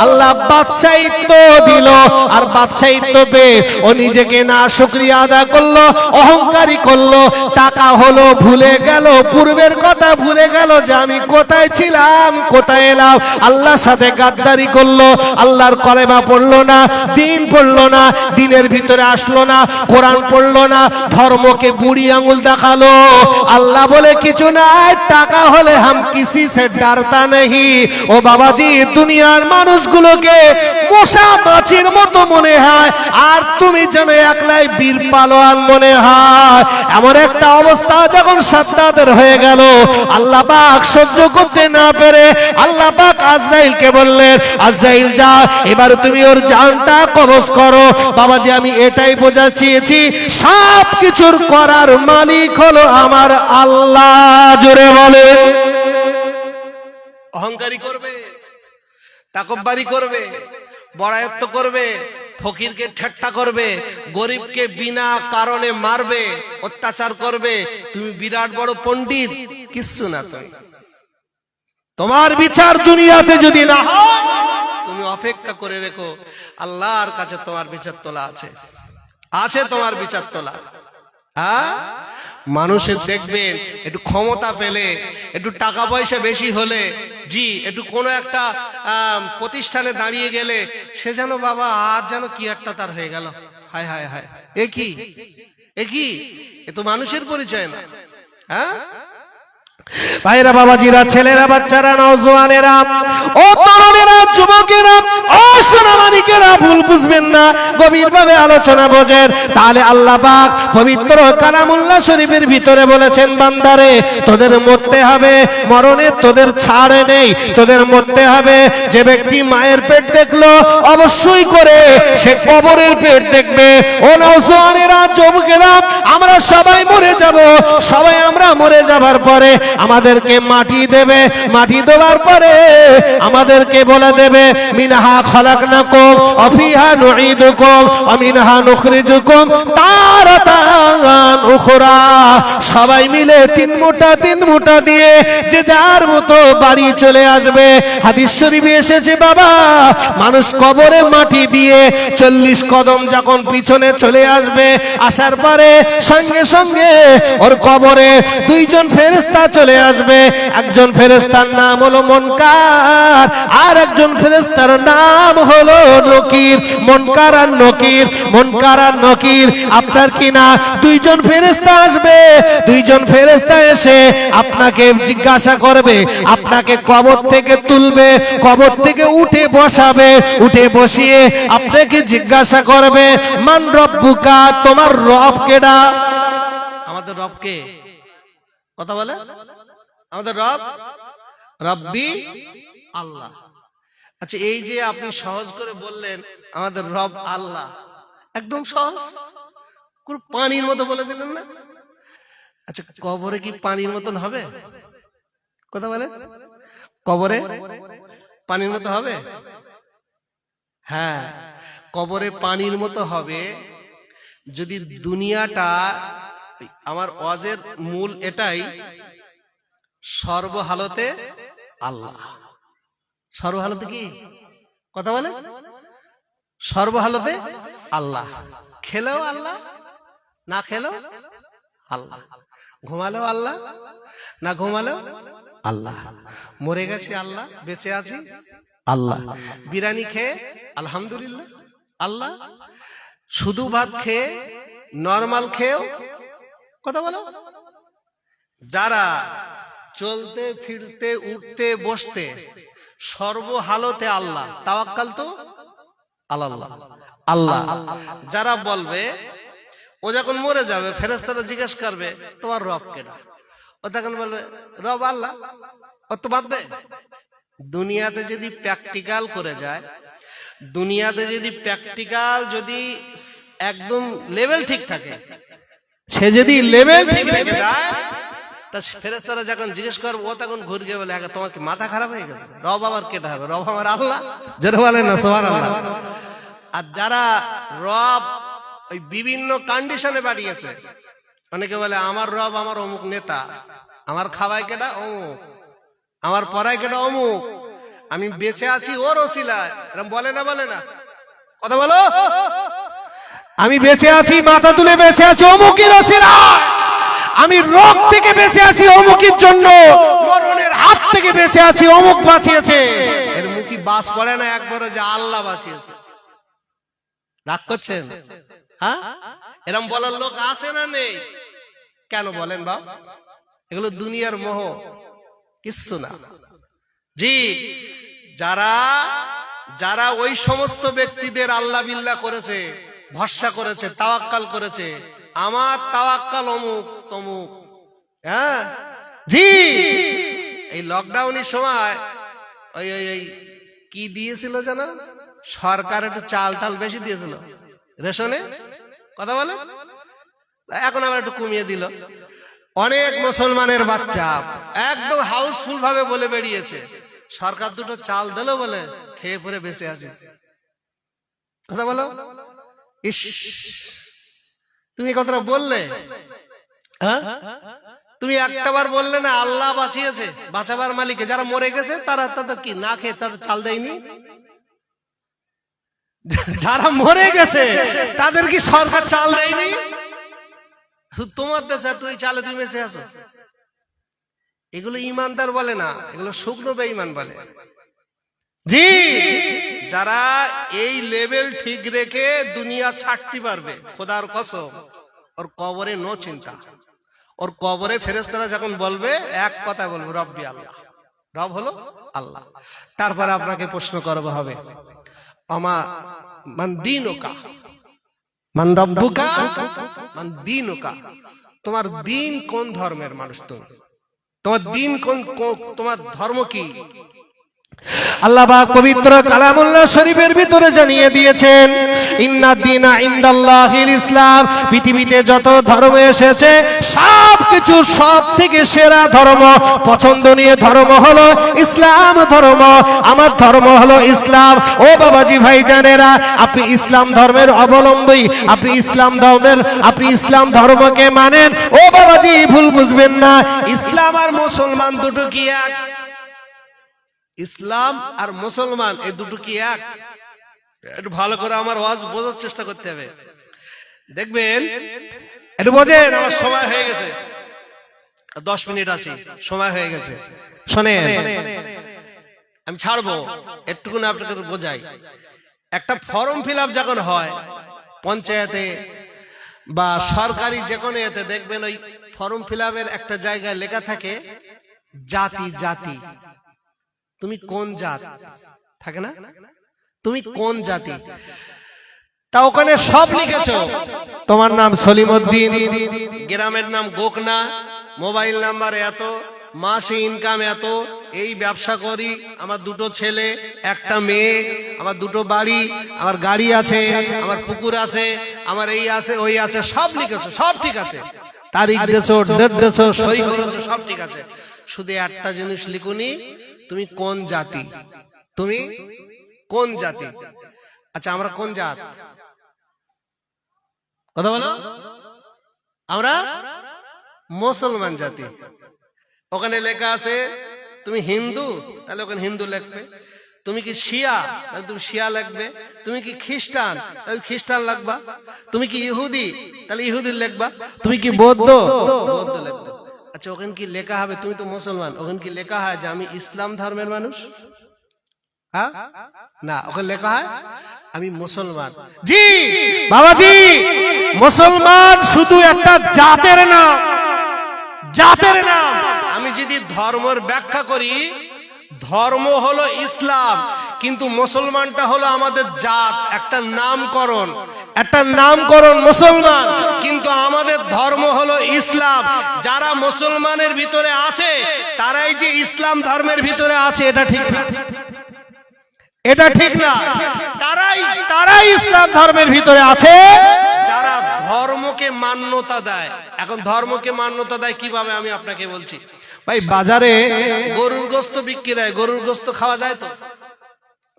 আল্লাহ বাদশাহিত্ব দিল। আর বাদশাহিত্ব পেয়ে ও নিজেকে না শুকরিয়া আদা করলো, অহংকারী করলো। টাকা হলো, ভুলে গেল পূর্বের কথা, ভুলে গেল যে আমি কোথায় ছিলাম, কোথায় এলাম। আল্লাহর সাথে গাদ্দারি করলো, আল্লাহর কলেমা পড়লো না, দিন পড়লো না, দিনের ভিতরে আসলো না, কোরআন পড়লো না, ধর্মকে বুড়ি আঙুল দেখালো। আল্লাহ বলে কিছু নাই, টাকা হলে হাম কিসি সে ডরতা নেই। ও বাবাজি, দুনিয়ার মানুষগুলোকে মশা মাছির মতো মনে হয়, আর তুমি যেন একলাই বীর পালোয়ান মনে হয়। এমন একটা অবস্থা যখন সাদ্দাতের হয়ে গেল, আল্লাহ পাক সহ্য করতে না পেরে আল্লাহ পাক আজরাইলকে বললেন, আজরাইল যা, এবার তুমি ওর জানটা কবজ করো। বাবাজি, আমি এটাই বোঝা চেয়েছি, সব কিছুর করার মালিক হলো আমার আল্লাহ। জোরে বলে। অহংকারী করবে, তাকব্বারি করবে, বড়ায়ত্ব করবে, ফকিরকে ঠাট্টা করবে, গরিবকে বিনা কারণে মারবে, অত্যাচার করবে, তুমি বিরাট বড় পণ্ডিত, কিচ্ছু না। তোমার বিচার দুনিয়াতে যদি না হয়, তুমি অপেক্ষা করে রেখো, আল্লাহর কাছে তোমার বিচার তোলা আছে, আছে তোমার বিচার তোলা। হ্যাঁ, মানুষের দেখবেন একটু ক্ষমতা পেলে, একটু টাকা পয়সা বেশি হলে, জি একটু কোনো একটা প্রতিষ্ঠানে দাঁড়িয়ে গেলে, সে যেন বাবা আর যেন কি একটা তার হয়ে গেল। হায় হায় হায়, এ কি, এ কি, এ তো মানুষের পরিচয় না। হ্যাঁ ভাইরা, বাবাজিরা, ছেলেরা, বাচ্চারা, নওজোয়ানেরা, ও তরুণেরা, যুবকেরা, ও সোনামানিকেরা, ভুল বুঝবেন না, গভীরভাবে আলোচনা বোঝেন। তাহলে আল্লাহ পাক পবিত্র কালামুল্লাহ শরীফের ভিতরে বলেছেন, বান্দারে তোদের মরতে হবে, মরণে তোদের ছাড় নেই, তোদের মরতে হবে। যে ব্যক্তি মায়ের পেট দেখলো, অবশ্যই করে সে কবরের পেট দেখবে। ও নওজোয়ানেরা, যুবকেরা, আমরা সবাই মরে যাব। সবাই আমরা মরে যাবার পরে আমাদেরকে মাটি দেবে, মাটি দেওয়ার পরে আমাদেরকে বলে দেবে, মিনহা খলাকনাকুম ওয়া ফিহা নুঈদুকুম ওয়া মিনহা নুখরিজুকুম তারাতান উখরা। সবাই মিলে তিন মুঠা দিয়ে যে যার মতো বাড়ি চলে আসবে। হাদিস শরীফে এসেছে, বাবা মানুষ কবরে মাটি দিয়ে 40 কদম যখন পিছনে চলে আসবে, আসার পরে সঙ্গে সঙ্গে ওর কবরে দুইজন ফেরেশতা চলে আসবে। একজন ফেরেশতার নাম হলো মুনকার, আর একজন ফেরেশতার নাম হলো নকির। মুনকার আর নকির, মুনকার আর নকির আপনার কি না? দুইজন ফেরেশতা আসবে। দুইজন ফেরেশতা এসে আপনাকে জিজ্ঞাসা করবে, আপনাকে কবর থেকে তুলবে, কবর থেকে উঠে বসাবে, উঠে বসিয়ে আপনাকে জিজ্ঞাসা করবে, মান রব্বুকা, তোমার রব কেডা? আমাদের রব কে? কথা বলে, আমাদের রব রব্বি আল্লাহ। আচ্ছা, এই যে আপনি সহজ করে বললেন আমাদের রব আল্লাহ, একদম সহজ, কোন পানির মতো বলে দিলেন না? আচ্ছা, কবরে কি পানির মতন হবে? কথা বলে, কবরে পানির মতো হবে? হ্যাঁ, কবরে পানির মতো হবে যদি দুনিয়াটা, আমার ওয়াজের মূল এটাই, সর্বহালতে আল্লাহ। সর্বহালতে কি? কথা বলে, সর্বহালতে আল্লাহ। খেলেও আল্লাহ, না খেলেও আল্লাহ। ঘুমালেও আল্লাহ, না ঘুমালেও আল্লাহ। মরে গেছি আল্লাহ, বেঁচে আছি আল্লাহ। বিরিয়ানি খেয়ে আলহামদুলিল্লাহ আল্লাহ। শুধু ভাত খেয়ে, নরমাল খেয়েও, কথা বলো, যারা চলতে ফিরতে উঠতে বসতে সর্বহালতে আল্লাহ, তাওয়াক্কাল তো আল্লাহ। আল্লাহ যারা বলবে ও যখন মরে যাবে ফেরেশতারা জিজ্ঞেস করবে তোমার রব কেডা? ও তখন বলবে রব আল্লাহ। ও তো বাদবে। দুনিয়াতে যদি প্র্যাকটিক্যাল করে যায়, দুনিয়াতে যদি প্র্যাকটিক্যাল যদি একদম লেভেল ঠিক থাকে, সে যদি লেভেল ঠিক রেখে দেয়, তা ফেরেশতারা যখন জিজ্ঞেস করবে ও তখন ঘুরে গিয়ে বলে তোমার কি মাথা খারাপ হয়ে গেছে? রব আবার কেটে হবে? রব আমার আল্লাহ। জোরে বলেন না সুবহানাল্লাহ। আর যারা রব ওই বিভিন্ন কন্ডিশনে বাড়িয়েছে, অনেকে বলে আমার রব আমার অমুক নেতা, আমার খাওয়াই কেটা অমুক, আমার পড়াই কেটা অমুক, আমি বেঁচে আছি ওর ওসিলায়, এরকম বলে না? বলে না? কথা বলো। আমি বেঁচে আছি, মাথা তুলে বেঁচে আছি অমুকের ওসিলায়, আমি রোগ থেকে বেঁচে আছি অমুকের জন্য, মরণের হাত থেকে বেঁচে আছি অমুক বাঁচিয়েছে। এর মুখে বাস পড়ে না একবারও যে আল্লাহ বাঁচিয়েছে? রাগ করছেন? হ্যাঁ, এরকম বলার লোক আছে না নেই? কেন বলেন বাপ? এগুলো দুনিয়ার মোহ, কিচ্ছু না। জি, যারা যারা ওই সমস্ত ব্যক্তিদের আল্লাহ বিল্লাহ করেছে, ভরসা করেছে, তাওয়াক্কাল করেছে, আমার তাওয়াক্কাল অমুক তমুক, হ্যাঁ জি, এই লকডাউনের সময় ওই ওই ওই কি দিয়েছিল জানো? সরকার একটু চাল টাল বেশি দিয়েছিল রেশনে। কথা বলে, এখন আবার একটু কমিয়ে দিল। অনেক মুসলমানের বাচ্চা একদম হাউসফুল ভাবে বলে বেরিয়েছে সরকার দুটো চাল দিল বলে খেয়ে পরে বেঁচে আছে। কথা বলো। ইস, তুমি কথাটা বললে, হ্যাঁ তুমি একটাবার বললে না আল্লাহ বাঁচিয়েছে, বাঁচাবার মালিক। যারা মরে গেছে তারা তাদের কি না খেয়ে তাদের চাল দেয়নি? যারা মরে গেছে তাদের কি সরকার চাল দেয়নি? তোমার দেশে তুই চালে তুমি বেঁচে আছো। এগুলো ইমানদার বলে না, এগুলো শুকনো বেঈমান বলে। জি, যারা এই লেভেল ঠিক রেখে দুনিয়া ছাড়তে পারবে, খোদার কসম, ওর কবরে নো চিন্তা। ওর কবরে ফেরেশতারা যখন বলবে এক কথা বলবে রব্বি আল্লাহ, রব হলো আল্লাহ। তারপরে আপনাকে প্রশ্ন করবো হবে আমা মান দীনুকা মান রব্বুকা মান দীনুকা, তোমার দিন কোন ধর্মের মানুষ? তুমি, তোমার দিন কোন, তোমার ধর্ম কি? আল্লাহ পাক পবিত্র কালামুল্লাহ শরীফের ভিতরে জানিয়ে দিয়েছেন ইন্না দীনা ইনদাল্লাহিল ইসলাম। পৃথিবীতে যত ধর্ম এসেছে সবকিছু সব থেকে সেরা ধর্ম, পছন্দনীয় ধর্ম হলো ইসলাম ধর্ম। আমার ধর্ম হলো ইসলাম। ও বাবাজি ভাইজানেরা, আপনি ইসলাম ধর্মের অবলম্বী, আপনি ইসলাম ধর্মকে মানেন। ও বাবাজি ভুল বুঝবেন না, ইসলাম আর মুসলমান দুটো কি এক? ইসলাম আর মুসলমান এই দুটো কি এক? একটু ভালো করে আমার ওয়াজ বোঝার চেষ্টা করতে হবে। দেখবেন, একটু বোঝেন। আমার সময় হয়ে গেছে, 10 মিনিট আছে, সময় হয়ে গেছে। শোনেন, আমি ছাড়বো, একটুকুনি আপনাকে বোঝাই। একটা ফর্ম ফিল আপ যখন হয় পঞ্চায়েতে বা সরকারি যে কোনো এতে, দেখবেন ওই ফর্ম ফিল আপের একটা জায়গায় লেখা থাকে জাতি। জাতি, তুমি কোন জাত থাকে না? তুমি কোন জাতি? তা ওখানে সব লিখেছো। তোমার নাম সলিমউদ্দিন, গ্রামের নাম গোকনা, মোবাইল নাম্বার এত, মাসে ইনকাম এত, এই ব্যবসা করি, আমার 2টো ছেলে, একটা মেয়ে, আমার 2টো বাড়ি, আমার গাড়ি আছে, আমার পুকুর আছে, আমার এই আছে ওই আছে, সব লিখেছো, সব ঠিক আছে। তারিখ দেছো, ডেট দেছো, সই করেছো, সব ঠিক আছে। শুধু একটা জিনিস লিখুনি, তুমি কোন জাতি? তুমি কোন জাতি? আচ্ছা, আমরা কোন জাত? কথা বলো। আমরা মুসলমান জাতি। ওখানে লেখা আছে তুমি হিন্দু, তাহলে ওখানে হিন্দু লিখবে। তুমি কি শিয়া, তাহলে তুমি শিয়া লিখবে। তুমি কি খ্রিস্টান, তাহলে খ্রিস্টান লিখবা। তুমি কি ইহুদি, তাহলে ইহুদি লিখবা। তুমি কি বৌদ্ধ, বৌদ্ধ লিখবে। আচ্ছা, ওখানে কি লেখা হবে তুমি তো মুসলমান? ওখানে কি লেখা হয় যে আমি ইসলাম ধর্মের মানুষ? হ্যাঁ, না, ওখানে লেখা হয় আমি মুসলমান। জি বাবাজি, মুসলমান শুধু একটা জাতের নাম, জাতের নাম। আমি যদি ধর্মের ব্যাখ্যা করি, ধর্ম হলো ইসলাম, কিন্তু মুসলমানটা হলো আমাদের জাত, একটা নামকরণ, একটা নামকরণ মুসলমান, কিন্তু আমাদের ধর্ম হলো ইসলাম। যারা মুসলমানের ভিতরে আছে তারাই যে ইসলাম ধর্মের ভিতরে আছে, এটা ঠিক না, এটা ঠিক না। তারাই ইসলাম ধর্মের ভিতরে আছে যারা ধর্মকে মান্যতা দেয়। এখন ধর্মকে মান্যতা দেয় কিভাবে আমি আপনাকে বলছি। ভাই, বাজারে গরুর গোশত বিক্রি হয়, গরুর গোশত খাওয়া যায় তো?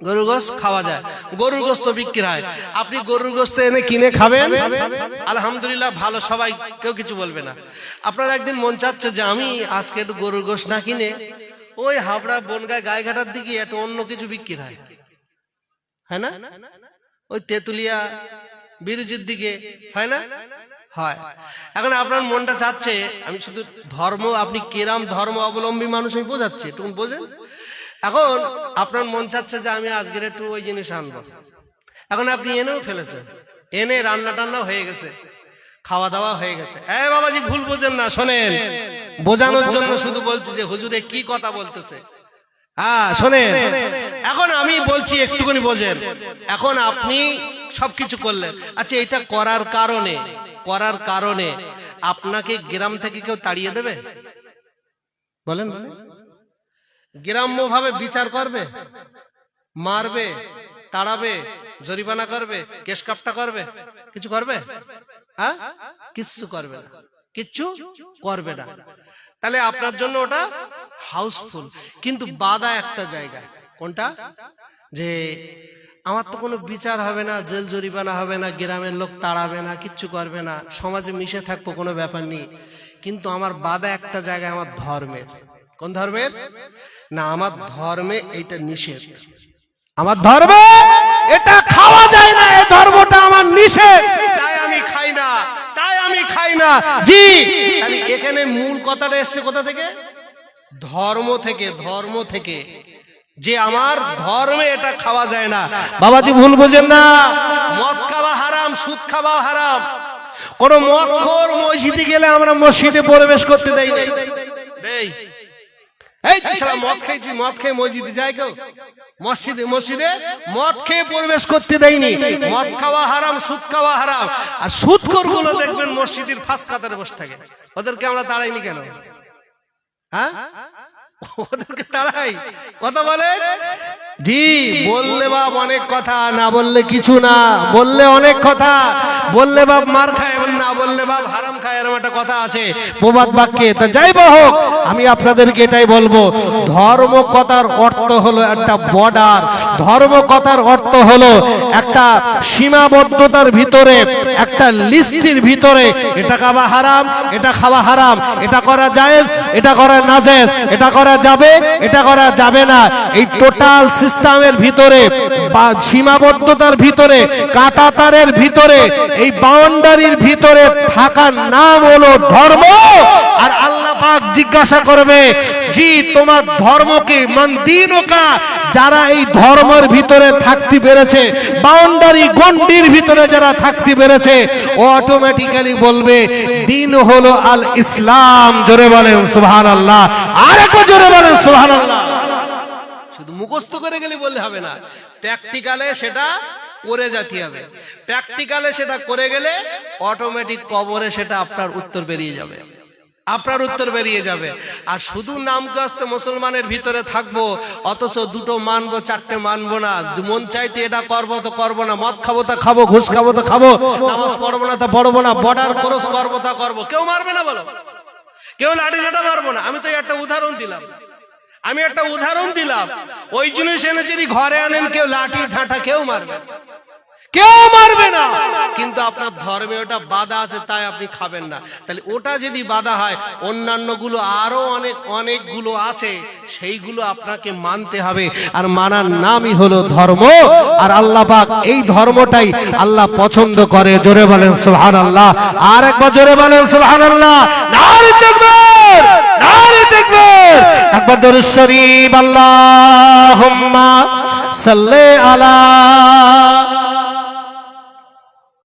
গরুর গোশত খাওয়া যায়, গরুর গোশত বিক্রি হয়। আপনি গরুর গোশত এনে কিনে খাবেন, আলহামদুলিল্লাহ ভালো, সবাই, কেউ কিছু বলবে না। আপনার একদিন মন চাচ্ছে যে আমি আজকে একটু গরুর গোশত না কিনে ওই হাবড়া বনগাঁ গায়েঘাটার দিকে একটু অন্য কিছু বিক্রি হয়, হয় না? ওই তেতুলিয়া বিরুজির দিকে হয় না? হয়। এখন আপনার মনটা চাচ্ছে আমি শুধু ধর্ম, আপনি কেরাম ধর্ম অবলম্বী মানুষ আমি বোঝাচ্ছি, একটু বোঝেন। এখন আপনার মন চাচ্ছে যে আমি আজকের একটু ওই জিনিস আনবো। এখন আপনি এনেও ফেলেছেন, এনে রান্না টান্না হয়ে গেছে, খাওয়া দাওয়া হয়ে গেছে। এই বাবাজি, ভুল বোঝেন না, শোনেন, বোঝানোর জন্য শুধু বলছি যে হুজুরে কি কথা বলতেছে। হ্যাঁ শোনেন, এখন আমি বলছি একটুখানি বোঝেন। এখন আপনি সবকিছু করলেন, আচ্ছা এটা করার কারণে আপনাকে গ্রাম থেকে কেউ তাড়িয়ে দেবে? বলেন, গ্রাম্য ভাবে বিচার করবে, মারবে, তাড়াবে, জরিমানা করবে, কেস কাপটা করবে, কিছু করবে? হ্যাঁ, কিচ্ছু করবে না, কিচ্ছু করবে না। তাহলে আপনার জন্য ওটা হাউসফুল। কিন্তু বাধা একটা জায়গায়, কোনটা? যে আমার তো কোনো বিচার হবে না, জেল জরিমানা হবে না, গ্রামের লোক তাড়াবে না, কিচ্ছু করবে না, সমাজে মিশে থাকবো, কোনো ব্যাপার নেই। কিন্তু আমার বাধা একটা জায়গায়, আমার ধর্মের। কোন ধর্মের? না, আমার ধর্মে এইটা নিষেধ, আমার ধর্মে এটা খাওয়া যায় না, এই ধর্মটা আমার নিষেধ, তাই আমি খাই না, তাই আমি খাই না। জি, তাহলে এখানে মূল কথাটা এসছে কোথা থেকে? ধর্ম থেকে। ধর্ম থেকে, যে আমার ধর্মে এটা খাওয়া যায় না। বাবাজি ভুল বোঝেন না, মদ খাওয়া হারাম, সুদ খাওয়া হারাম। কোন মদখোর মসজিদে গেলে আমরা মসজিদে প্রবেশ করতে দেই না, দেই? এই শালা মদ খেয়েছি, মদ খেয়ে মসজিদে যায় কেউ? মসজিদে মদ খেয়ে প্রবেশ করতে দেয়নি। মদ খাওয়া হারাম, সুদ খাওয়া হারাম। আর সুদখোর গুলো দেখবেন মসজিদের ফাঁস কাতারে বসে থাকে, ওদেরকে আমরা তাড়াইনি কেন? হ্যাঁ, ওদেরকে তাড়াই, কথা বলে। জি, বললে বাপ অনেক কথা, না বললে কিছু না। বললে অনেক কথা, বললে বাপ মার খায়, না বললে বাপ হারাম খায়, এরকম একটা কথা আছে প্রবাদ বাক্যে। তা যাই হোক, আমি আপনাদেরকে এটাই বলবো, ধর্ম কথার অর্থ হলো একটা বর্ডার, ধর্ম কথার অর্থ হলো একটা সীমাবদ্ধতার ভিতরে, একটা লিস্টির ভিতরে। এটা খাওয়া হারাম, এটা খাওয়া হারাম, এটা করা জায়েজ, এটা করা নাজায়েজ, এটা করা যাবে, এটা করা যাবে না। এই টোটাল সিস্টেমের ভিতরে বা সীমাবদ্ধতার ভিতরে, কাঁটাতারের ভিতরে, এই বাউন্ডারির ভিতরে থাকার নাম হলো ধর্ম। আর আল্লাহ পাক জিজ্ঞাসা করবে, জি তোমার ধর্মকে, মান দীনুকা, যারা এই ধর্মের ভিতরে থাকতে পেরেছে, বাউন্ডারি গন্ডির ভিতরে যারা থাকতে পেরেছে, অটোমেটিক্যালি বলবে দিন হলো আল ইসলাম। জোরে বলেন সুবহানাল্লাহ, আর একবার জোরে বলেন সুবহানাল্লাহ। শুধু মুখস্থ করে গেলে বললে হবে না, প্র্যাকটিক্যালে সেটা করে যেতে হবে। প্র্যাকটিক্যালে সেটা করে গেলে অটোমেটিক কবরে সেটা আপনার উত্তর বেরিয়ে যাবে, আপনার উত্তর বেরিয়ে যাবে। আর শুধু নাম কাস্তে মুসলমানের ভিতরে থাকবো, অথচ দুটো মানবো, চারটে মানবো না। মন চাইতে এটা করবো তো করবো না, মদ খাবো তা খাবো, ঘুষ খাবো তো খাবো, নামাজ পড়বো না তা পড়বো না, বর্ডার ক্রস করবো তা করবো। কেউ মারবে না বলো, কেউ লাঠি ঝাঁটা মারবো না। আমি তো একটা উদাহরণ দিলাম, ওই জিনিস এনে যদি ঘরে আনেন, কেউ লাঠি ঝাঁটা কেউ মারবে, কেউ মারবে না। কিন্তু আপনার ধর্মে ওটা বাধা আছে, তাই আপনি খাবেন না। তাহলে ওটা যদি বাধা হয়, অন্যান্য গুলো আরো অনেকগুলো আছে, সেইগুলো আপনাকে মানতে হবে। আর মানার নামই হলো ধর্ম। আর আল্লাহ পাক এই ধর্মটাই আল্লাহ পছন্দ করে। জোরে বলেন সুবহানাল্লাহ, আর একবার জোরে বলেন সুবহানাল্লাহ। নারে তাকবীর, নারে তাকবীর। একবার দরুদ শরীফ, আল্লাহুম্মা সাল্লি আলা